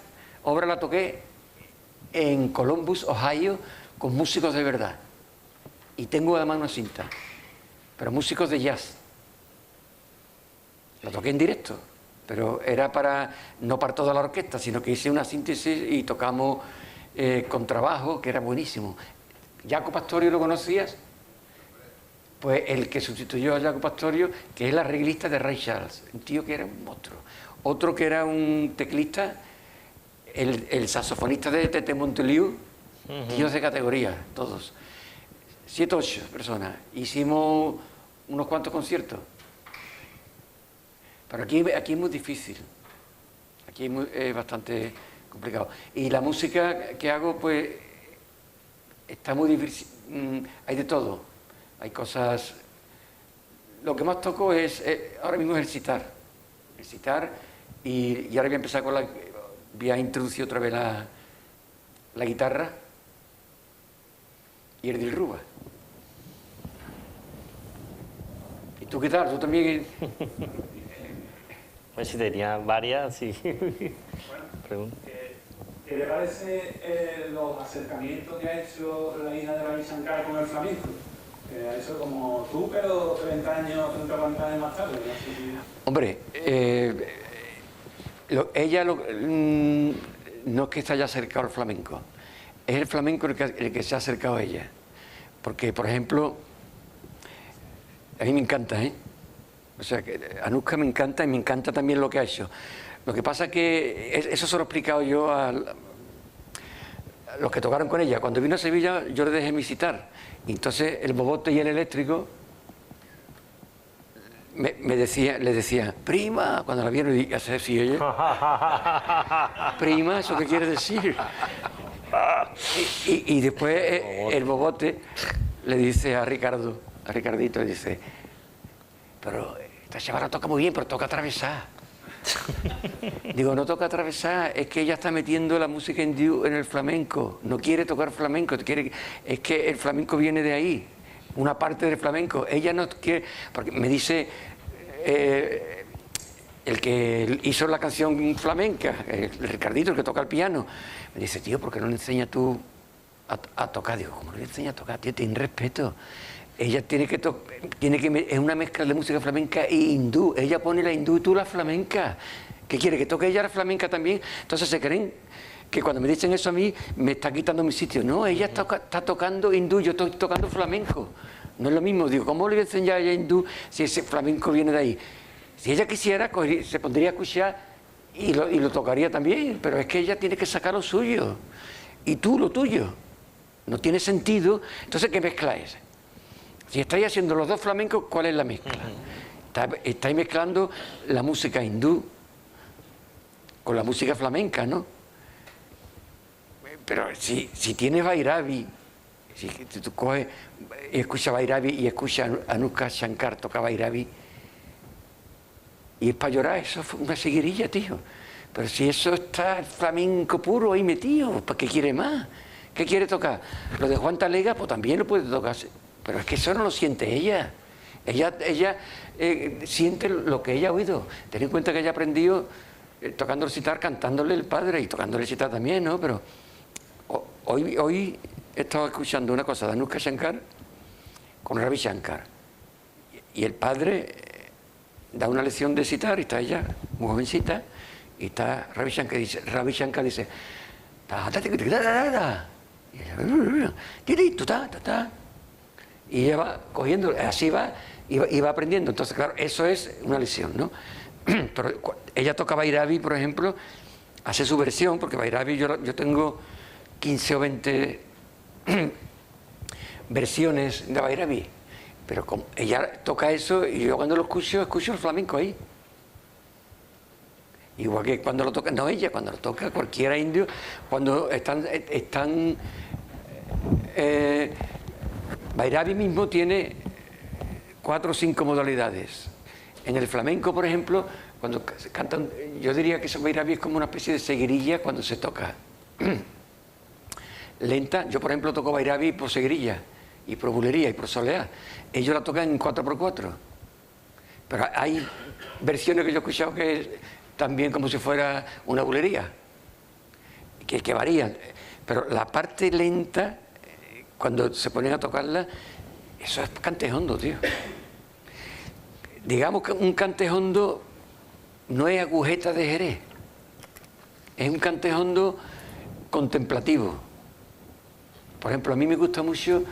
obra la toqué en Columbus, Ohio, con músicos de verdad. Y tengo además una cinta, pero músicos de jazz. La toqué en directo, pero era no para toda la orquesta, sino que hice una síntesis y tocamos con trabajo, que era buenísimo. Jaco Pastorius, ¿lo conocías? Pues el que sustituyó a Jaco Pastorius, que es el arreglista de Ray Charles, un tío que era un monstruo. Otro que era un teclista, el saxofonista de Tete Montoliu, tíos de categoría, todos. 7 o 8 personas. Hicimos unos cuantos conciertos. Pero aquí es muy difícil. Aquí es bastante complicado. Y la música que hago, pues, está muy difícil. Hay de todo. Hay cosas... Lo que más toco ahora mismo es el sitar. El sitar, y ahora voy a empezar voy a introducir otra vez la guitarra y el dilruba. ¿Y tú qué tal? ¿Tú también? Pues si tenía varias, sí. Pregunta. ¿Qué le parece los acercamientos que ha hecho la hija de Ravi Shankar con el flamenco? Que ha hecho como tú, pero 30 años, 30 40 años más tarde. ¿No? Sí. Hombre, ella no es que se haya acercado al flamenco, es el flamenco el que se ha acercado a ella. Porque, por ejemplo, a mí me encanta, O sea, que Anuska me encanta y me encanta también lo que ha hecho. Lo que pasa es que eso se lo he explicado yo a los que tocaron con ella. Cuando vino a Sevilla yo le dejé mi sitar. Y entonces el bobote y el eléctrico le decía, prima, cuando la vieron y hace así ella. Prima, ¿eso qué quiere decir? Y después el bobote le dice a Ricardito, le dice, pero esta chavala toca muy bien, pero toca atravesar. Digo, no toca atravesar, es que ella está metiendo la música hindú en el flamenco, no quiere tocar flamenco, es que el flamenco viene de ahí, una parte del flamenco. Ella no quiere, porque me dice el que hizo la canción flamenca, el Ricardito, el que toca el piano, me dice, tío, ¿por qué no le enseñas tú a tocar? Digo, ¿cómo le enseñas a tocar, tío? Ten respeto. Ella es una mezcla de música flamenca e hindú. Ella pone la hindú y tú la flamenca. ¿Qué quiere? ¿Que toque ella la flamenca también? Entonces se creen que cuando me dicen eso a mí, me está quitando mi sitio. No, ella está tocando hindú, yo estoy tocando flamenco. No es lo mismo. Digo, ¿cómo le voy a enseñar a ella hindú si ese flamenco viene de ahí? Si ella quisiera, se pondría a escuchar y lo tocaría también. Pero es que ella tiene que sacar lo suyo. Y tú lo tuyo. No tiene sentido. Entonces, ¿qué mezcla es? Si estáis haciendo los dos flamencos, ¿cuál es la mezcla? Estáis mezclando la música hindú con la música flamenca, ¿no? Pero si tienes Bhairavi, si tú coges y escuchas Bhairavi y escuchas a Anushka Shankar tocar Bhairavi, y es para llorar, eso fue una seguirilla, tío. Pero si eso está el flamenco puro ahí metido, ¿para qué quiere más? ¿Qué quiere tocar? Lo de Juan Talega, pues también lo puede tocar, pero es que eso no lo siente ella. Ella siente lo que ella ha oído. Ten en cuenta que ella aprendió tocando el sitar, cantándole el padre y tocándole el sitar también, ¿no? Pero hoy he estado escuchando una cosa de Anushka Shankar con Ravi Shankar. Y el padre da una lección de sitar y está ella, muy jovencita, y está Ravi Shankar dice, y ella va cogiendo, así va y va aprendiendo. Entonces, claro, eso es una lección, ¿no? Pero ella toca Bhairavi, por ejemplo, hace su versión, porque Bhairavi yo tengo 15 o 20 versiones de Bhairavi, pero como ella toca eso y yo cuando lo escucho el flamenco ahí. Igual que cuando lo toca, no ella, cuando lo toca cualquiera indio, cuando están Bhairavi mismo tiene 4 o 5 modalidades. En el flamenco, por ejemplo, cuando cantan, yo diría que Bhairavi es como una especie de seguirilla cuando se toca lenta. Yo, por ejemplo, toco Bhairavi por seguirilla y por bulería y por soleá. Ellos la tocan en 4x4. Pero hay versiones que yo he escuchado que es también como si fuera una bulería, que varían. Pero la parte lenta, cuando se ponen a tocarla, eso es cantejondo, tío. Digamos que un cantejondo no es agujeta de Jerez, es un cantejondo contemplativo. Por ejemplo, a mí me gusta mucho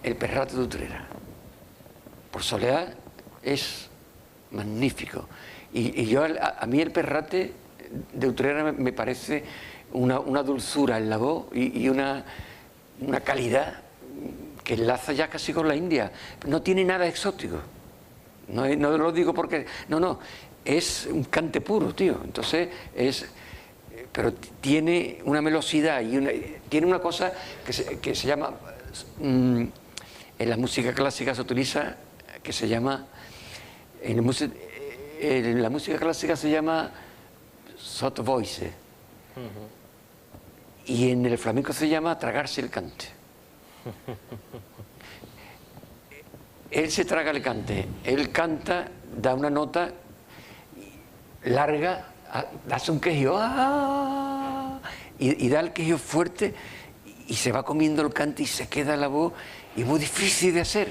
el Perrate de Utrera. Por soleá es magnífico. Y a mí el Perrate de Utrera me parece una dulzura en la voz y una calidad que enlaza ya casi con la India. No tiene nada exótico. No lo digo porque... No, es un cante puro, tío. Entonces pero tiene una velocidad y tiene una cosa que se llama... en la música clásica se utiliza, que se llama... En la música clásica se llama sotto voce. Y en el flamenco se llama tragarse el cante. Él se traga el cante, él canta, da una nota larga, hace un quejido, y da el quejido fuerte y se va comiendo el cante y se queda la voz, y es muy difícil de hacer,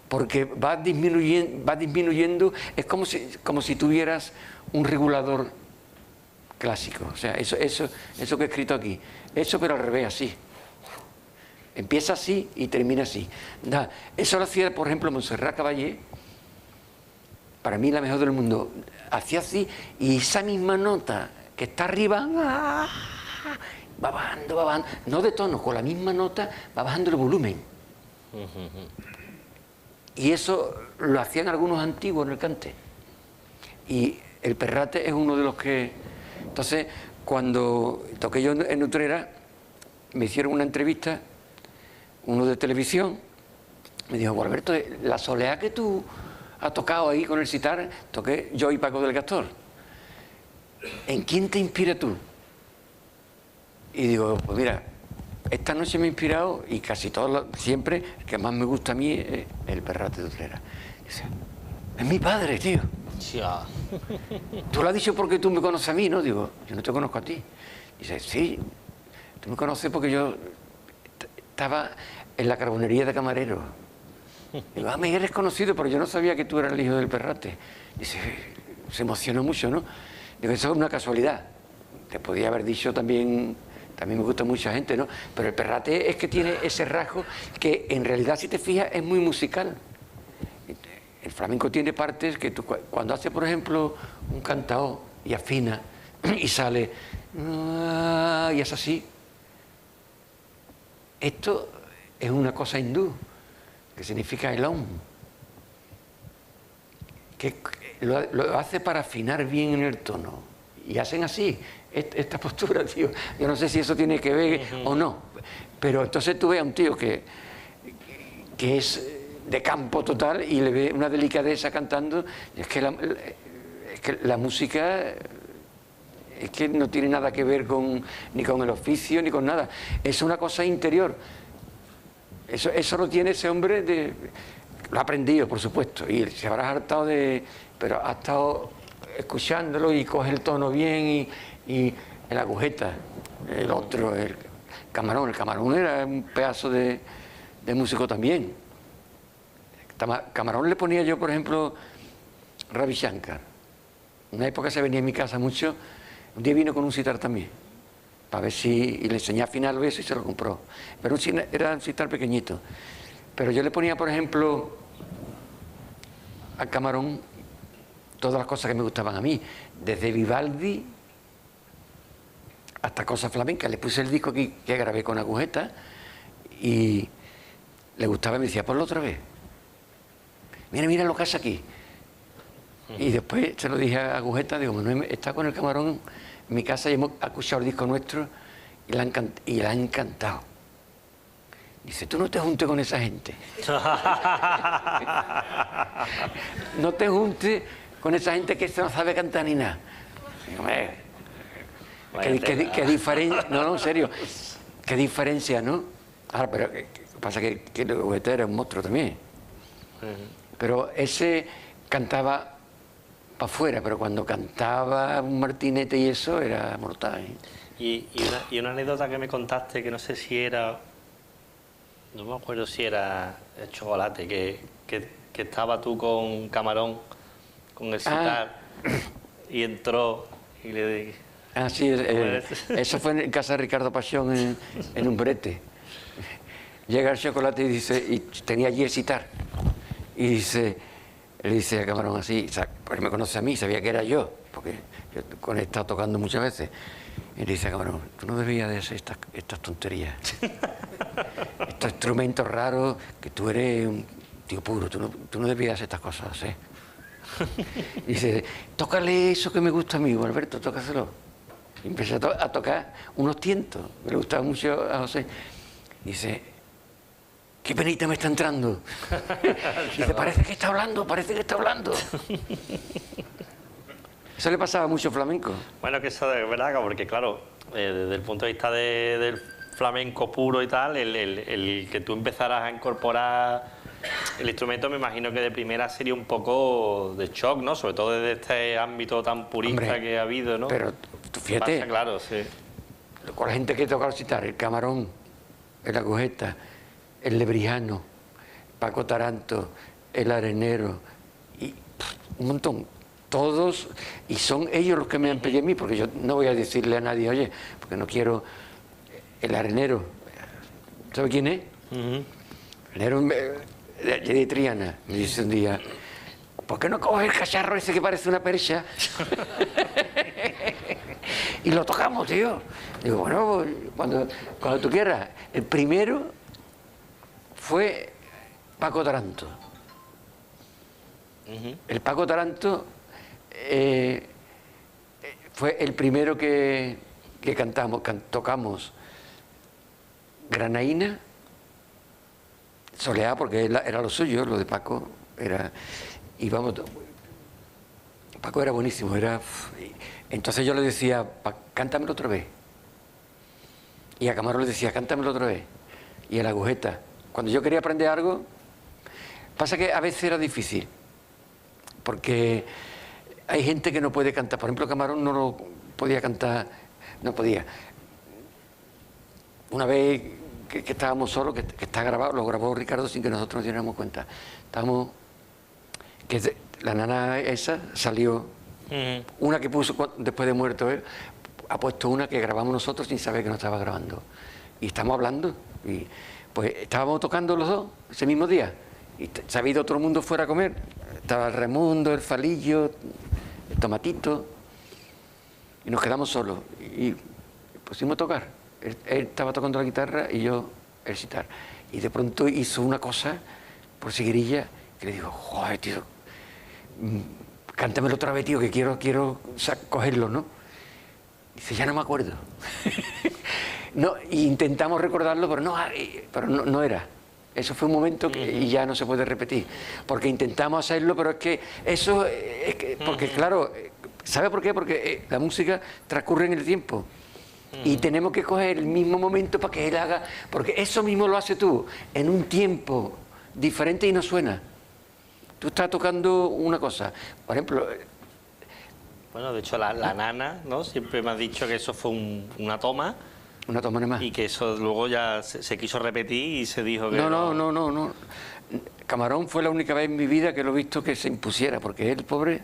porque va disminuyendo, es como si tuvieras un regulador clásico, o sea, eso que he escrito aquí, eso pero al revés, así. Empieza así y termina así. Eso lo hacía, por ejemplo, Montserrat Caballé, para mí la mejor del mundo. Hacía así y esa misma nota que está arriba va bajando, no de tono, con la misma nota va bajando el volumen. Y eso lo hacían algunos antiguos en el cante. Y el Perrate es uno de los que... Entonces, cuando toqué yo en Utrera, me hicieron una entrevista, uno de televisión, me dijo, Alberto, la soleá que tú has tocado ahí con el sitar, toqué yo y Paco del Castor. ¿en quién te inspira tú? Y digo, pues mira, esta noche me he inspirado, y casi siempre, el que más me gusta a mí es el Perrate de Utrera. Dice, es mi padre, tío. Ya. Tú lo has dicho porque tú me conoces a mí, ¿no? Digo, yo no te conozco a ti. Dice, sí, tú me conoces porque yo estaba en la carbonería de camarero. Digo, ah, me eres conocido, pero yo no sabía que tú eras el hijo del Perrate. Dice, se emocionó mucho, ¿no? Digo, eso es una casualidad. Te podía haber dicho también me gusta mucha gente, ¿no? Pero el Perrate es que tiene ese rasgo que en realidad, si te fijas, es muy musical. El flamenco tiene partes que tú, cuando hace, por ejemplo, un cantao y afina y sale y es así. Esto es una cosa hindú que significa el om, que lo hace para afinar bien en el tono, y hacen así esta postura, tío. Yo no sé si eso tiene que ver o no, pero entonces tú ves a un tío que es de campo total y le ve una delicadeza cantando. Y es que la música es que no tiene nada que ver ni con el oficio ni con nada, es una cosa interior. Eso lo tiene ese hombre, lo ha aprendido, por supuesto, y se habrá hartado pero ha estado escuchándolo y coge el tono bien, y el agujeta, el otro, el Camarón era un pedazo de músico también. Camarón le ponía yo, por ejemplo, Ravi Shankar. Una época se venía a mi casa mucho, un día vino con un sitar también, para ver y le enseñé a afinarlo eso y se lo compró. Pero era un sitar pequeñito. Pero yo le ponía, por ejemplo, a Camarón todas las cosas que me gustaban a mí, desde Vivaldi hasta cosas flamencas. Le puse el disco aquí que grabé con agujeta y le gustaba y me decía, ponlo otra vez. Mira lo que hace aquí. Y después se lo dije a Agujeta, digo, Manuel, está con el Camarón en mi casa y hemos escuchado el disco nuestro y le ha encantado. Dice, tú no te juntes con esa gente. No te juntes con esa gente que no sabe cantar ni nada. Digo, ¿qué diferencia? No, en serio. ¿Qué diferencia, no? Ahora, pero pasa que el Agujeta era un monstruo también. Pero ese cantaba para afuera, pero cuando cantaba un martinete y eso era mortal, ¿eh? Y una anécdota que me contaste, que no sé si era, no me acuerdo si era el Chocolate, que estaba tú con Camarón, con el sitar, y entró y le dije... Ah, sí, eso fue en casa de Ricardo Pasión, en un brete. Llega el Chocolate y dice, y tenía allí el sitar, y le dice a Camarón así, pues me conoce a mí, sabía que era yo, porque yo con él he estado tocando muchas veces. Y le dice a Camarón, tú no debías de hacer estas tonterías, estos instrumentos raros, que tú eres un tío puro, tú no debías de hacer estas cosas, ¿eh? Y dice, tócale eso que me gusta a mí, Alberto, tócaselo. Y empecé a tocar unos tientos, que le gustaba mucho a José. Y dice, qué penita me está entrando. Dice, parece que está hablando. Eso le pasaba mucho flamenco. Bueno, que eso es verdad, porque claro, desde el punto de vista del flamenco puro y tal, el que tú empezaras a incorporar el instrumento, me imagino que de primera sería un poco de shock, ¿no? Sobre todo desde este ámbito tan purista, hombre, que ha habido, ¿no? Pero tú fíjate, pasa, claro, sí. Con la gente que toca el sitar, el Camarón, el Agujeta, el Lebrijano, Paco Taranto, el Arenero, y un montón, todos, y son ellos los que me han pedido a mí, porque yo no voy a decirle a nadie, oye, porque no quiero. El Arenero, ¿sabe quién es? El Arenero de Triana, me dice un día, ¿por qué no coges el cacharro ese que parece una percha? Y lo tocamos, tío. Digo, bueno, cuando tú quieras. El primero fue Paco Taranto. El Paco Taranto fue el primero que tocamos Granaína, Soleá, porque era lo suyo, lo de Paco era... Íbamos, Paco era buenísimo, entonces yo le decía, cántamelo otra vez. Y a Camarón le decía, cántamelo otra vez. Y a la agujeta. Cuando yo quería aprender algo, pasa que a veces era difícil, porque hay gente que no puede cantar. Por ejemplo, Camarón no lo podía cantar, no podía. Una vez que estábamos solos, que está grabado, lo grabó Ricardo sin que nosotros nos diéramos cuenta. Estábamos, la nana esa salió, una que puso después de muerto él, ha puesto una que grabamos nosotros sin saber que nos estaba grabando. Y estamos hablando, y pues estábamos tocando los dos ese mismo día. Y se ha ido todo el mundo fuera a comer. Estaba el Raimundo, el Falillo, el Tomatito, y nos quedamos solos. Y pusimos a tocar. Él estaba tocando la guitarra y yo el sitar. Y de pronto hizo una cosa por seguirilla que le digo, joder, tío, cántamelo otra vez, tío, que quiero cogerlo, ¿no? Dice, ya no me acuerdo. No, intentamos recordarlo, pero no era. Eso fue un momento y ya no se puede repetir. Porque intentamos hacerlo, pero es que eso... porque claro, ¿sabe por qué? Porque la música transcurre en el tiempo. Y tenemos que coger el mismo momento para que él haga... Porque eso mismo lo haces tú, en un tiempo diferente y no suena. Tú estás tocando una cosa. Por ejemplo... Bueno, de hecho, la nana, ¿no? Siempre me has dicho que eso fue una toma. Una toma nada más. Y que eso luego ya se quiso repetir y se dijo que... No. Camarón fue la única vez en mi vida que lo he visto que se impusiera, porque él, pobre,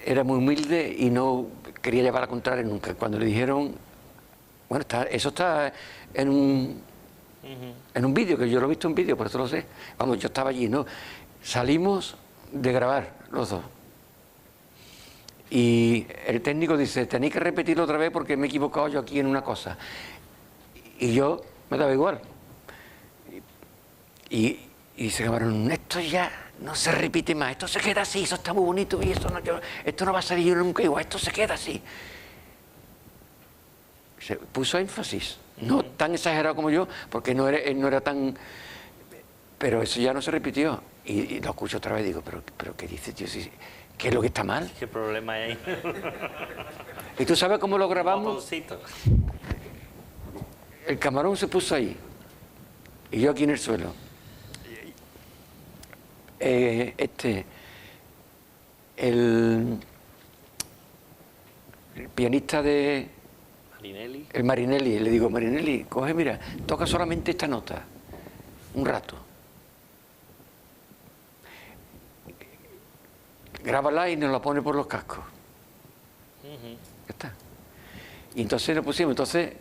era muy humilde y no quería llevar la contraria nunca. Cuando le dijeron... Bueno, eso está en un vídeo, que yo lo he visto en vídeo, por eso lo sé. Vamos, yo estaba allí, ¿no? Salimos de grabar los dos. Y el técnico dice, tenéis que repetirlo otra vez porque me he equivocado yo aquí en una cosa. Y yo me daba igual. Y dice Camarón, esto ya no se repite más, esto se queda así, eso está muy bonito y esto no va a salir nunca igual, esto se queda así. Se puso énfasis, no tan exagerado como yo, porque él no era tan... Pero eso ya no se repitió. Y lo escucho otra vez y digo, pero ¿qué dices, tío? ¿Qué es lo que está mal? ¿Qué problema hay ahí? ¿Y tú sabes cómo lo grabamos? Botoncito. El Camarón se puso ahí y yo aquí en el suelo. El pianista de... Marinelli. El Marinelli, le digo, Marinelli, coge, mira, toca solamente esta nota, un rato. Grábala y nos la pone por los cascos. Ya está. Y entonces lo pusimos. Entonces,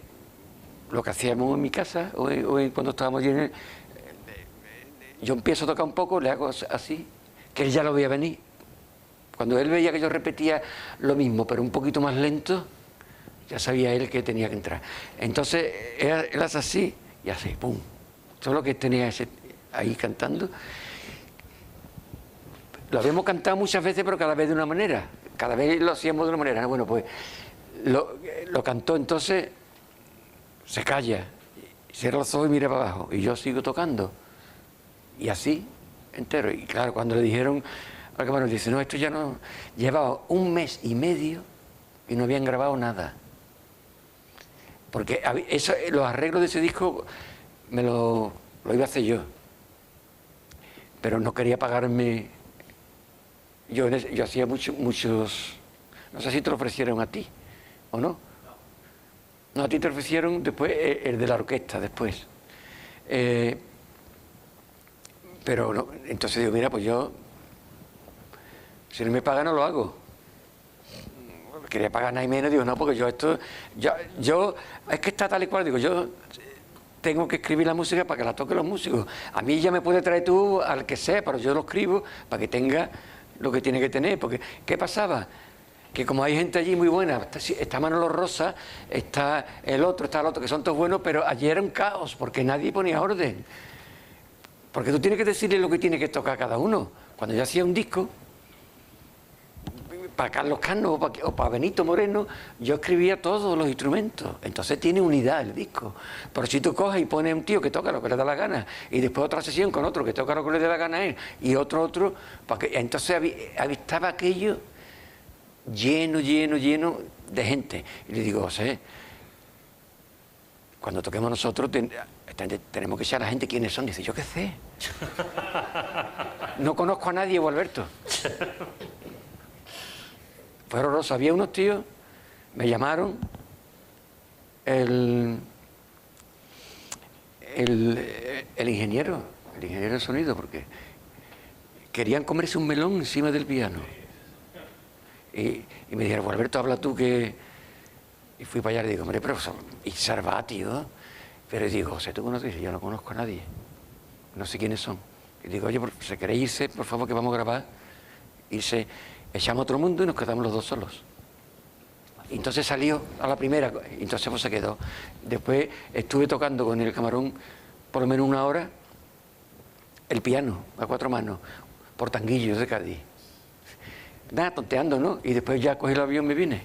lo que hacíamos en mi casa, o cuando estábamos allí, yo empiezo a tocar un poco, le hago así, que él ya lo veía venir. Cuando él veía que yo repetía lo mismo, pero un poquito más lento, ya sabía él que tenía que entrar. Entonces, él hace así, y así, pum. Solo que tenía ahí cantando. Lo habíamos cantado muchas veces, pero cada vez de una manera. Cada vez lo hacíamos de una manera. Bueno, pues lo cantó, entonces se calla, cierra los ojos y mira para abajo. Y yo sigo tocando. Y así, entero. Y claro, cuando le dijeron al Camarón, dice, no, esto ya no... Llevaba 1 mes y medio y no habían grabado nada. Porque los arreglos de ese disco lo iba a hacer yo. Pero no quería pagarme... Yo hacía muchos... No sé si te lo ofrecieron a ti, ¿o no? No, a ti te ofrecieron después el de la orquesta, después. Pero no, entonces digo, mira, pues yo... Si no me pagan, no lo hago. Quería pagar nada y menos, digo, no, porque yo esto... Yo es que está tal y cual, digo, yo... Tengo que escribir la música para que la toquen los músicos. A mí ya me puede traer tú al que sea, pero yo lo escribo para que tenga lo que tiene que tener. Porque, ¿qué pasaba? Que como hay gente allí muy buena, está Manolo Rosa, está el otro, que son todos buenos, pero allí era un caos, porque nadie ponía orden. Porque tú tienes que decirle lo que tiene que tocar cada uno. Cuando yo hacía un disco, para Carlos Cano o para Benito Moreno, yo escribía todos los instrumentos. Entonces tiene unidad el disco. Pero si tú coges y pones a un tío que toca lo que le da la gana, y después otra sesión con otro que toca lo que le da la gana a él, y otro, entonces estaba aquello lleno, lleno, lleno de gente. Y le digo, José, cuando toquemos nosotros tenemos que echar a la gente quiénes son. Dice, yo qué sé. No conozco a nadie, Gualberto. Fue horroroso. Había unos tíos, me llamaron, el ingeniero de sonido, porque querían comerse un melón encima del piano. Y me dijeron, Gualberto, habla tú que... Y fui para allá y le digo, hombre, pero... Y Sarvá, tío. Pero digo, José, ¿tú conoces? Yo no conozco a nadie. No sé quiénes son. Y digo, oye, si queréis irse, por favor, que vamos a grabar. Irse, echamos otro mundo y nos quedamos los dos solos. Y entonces salió a la primera, y entonces pues se quedó. Después estuve tocando con el Camarón por lo menos 1 hora el piano a 4 manos, por Tanguillos de Cádiz. Nada, tonteando, ¿no? Y después ya cogí el avión y me vine.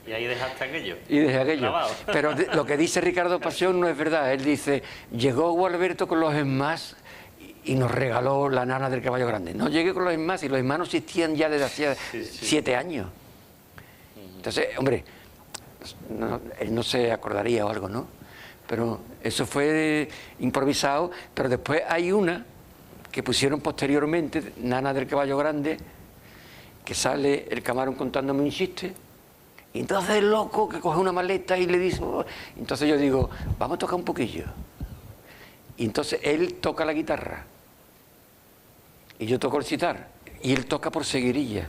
Y ahí dejaste aquello. Y dejé aquello. Grabado. Pero lo que dice Ricardo Pasión no es verdad. Él dice, llegó Gualberto con los ESMAS y nos regaló la nana del caballo grande. No llegué con los ESMAS y los ESMAS no existían ya desde hacía 7 años. Entonces, hombre, él no se acordaría o algo, ¿no? Pero eso fue improvisado. Pero después hay una que pusieron posteriormente, Nana del Caballo Grande, que sale el Camarón contándome un chiste, y entonces el loco que coge una maleta y le dice... Oh. Entonces yo digo, vamos a tocar un poquillo. Y entonces él toca la guitarra, y yo toco el sitar, y él toca por seguirilla,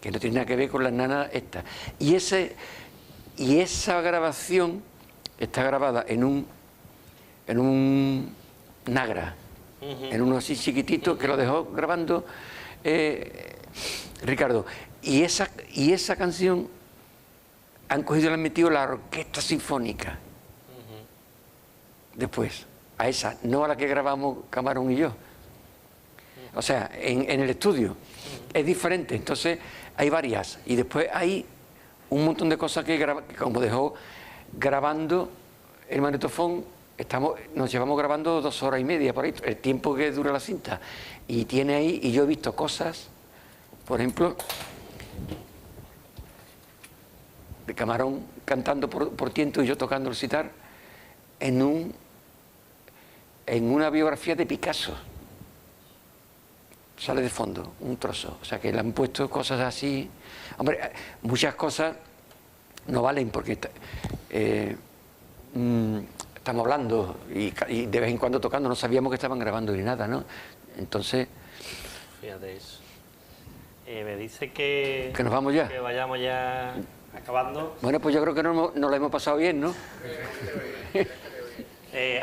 que no tiene nada que ver con las nanas estas. Y esa grabación está grabada en un Nagra, en uno así chiquitito, que lo dejó grabando Ricardo. Y esa canción han cogido y la han metido la orquesta sinfónica. Después, a esa, no a la que grabamos Camarón y yo. O sea, en el estudio. Es diferente. Entonces, hay varias. Y después hay un montón de cosas que como dejó grabando el magnetofón, nos llevamos grabando 2 horas y media por ahí, el tiempo que dura la cinta. Y tiene ahí, y yo he visto cosas, por ejemplo, de Camarón cantando por tiento y yo tocando el sitar en una biografía de Picasso. Sale de fondo, un trozo. O sea que le han puesto cosas así. Hombre, muchas cosas no valen porque estamos hablando y de vez en cuando tocando, no sabíamos que estaban grabando ni nada, ¿no? Entonces... Fíjate eso. Me dice que nos vamos ya. Que vayamos ya acabando. Bueno, pues yo creo que nos lo hemos pasado bien, ¿no?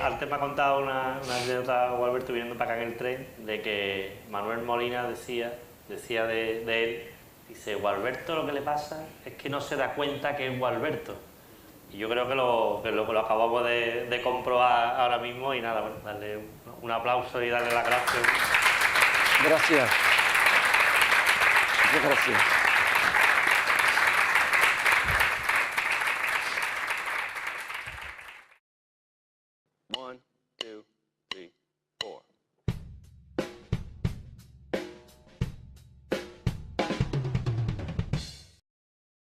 Antes me ha contado una anécdota, Gualberto, viniendo para acá en el tren, de que Manuel Molina decía de él, dice, Gualberto lo que le pasa es que no se da cuenta que es Gualberto. Y yo creo que lo acabamos de comprobar ahora mismo y nada, bueno, darle un aplauso y darle las gracias. Gracias. Muchas gracias. One, two.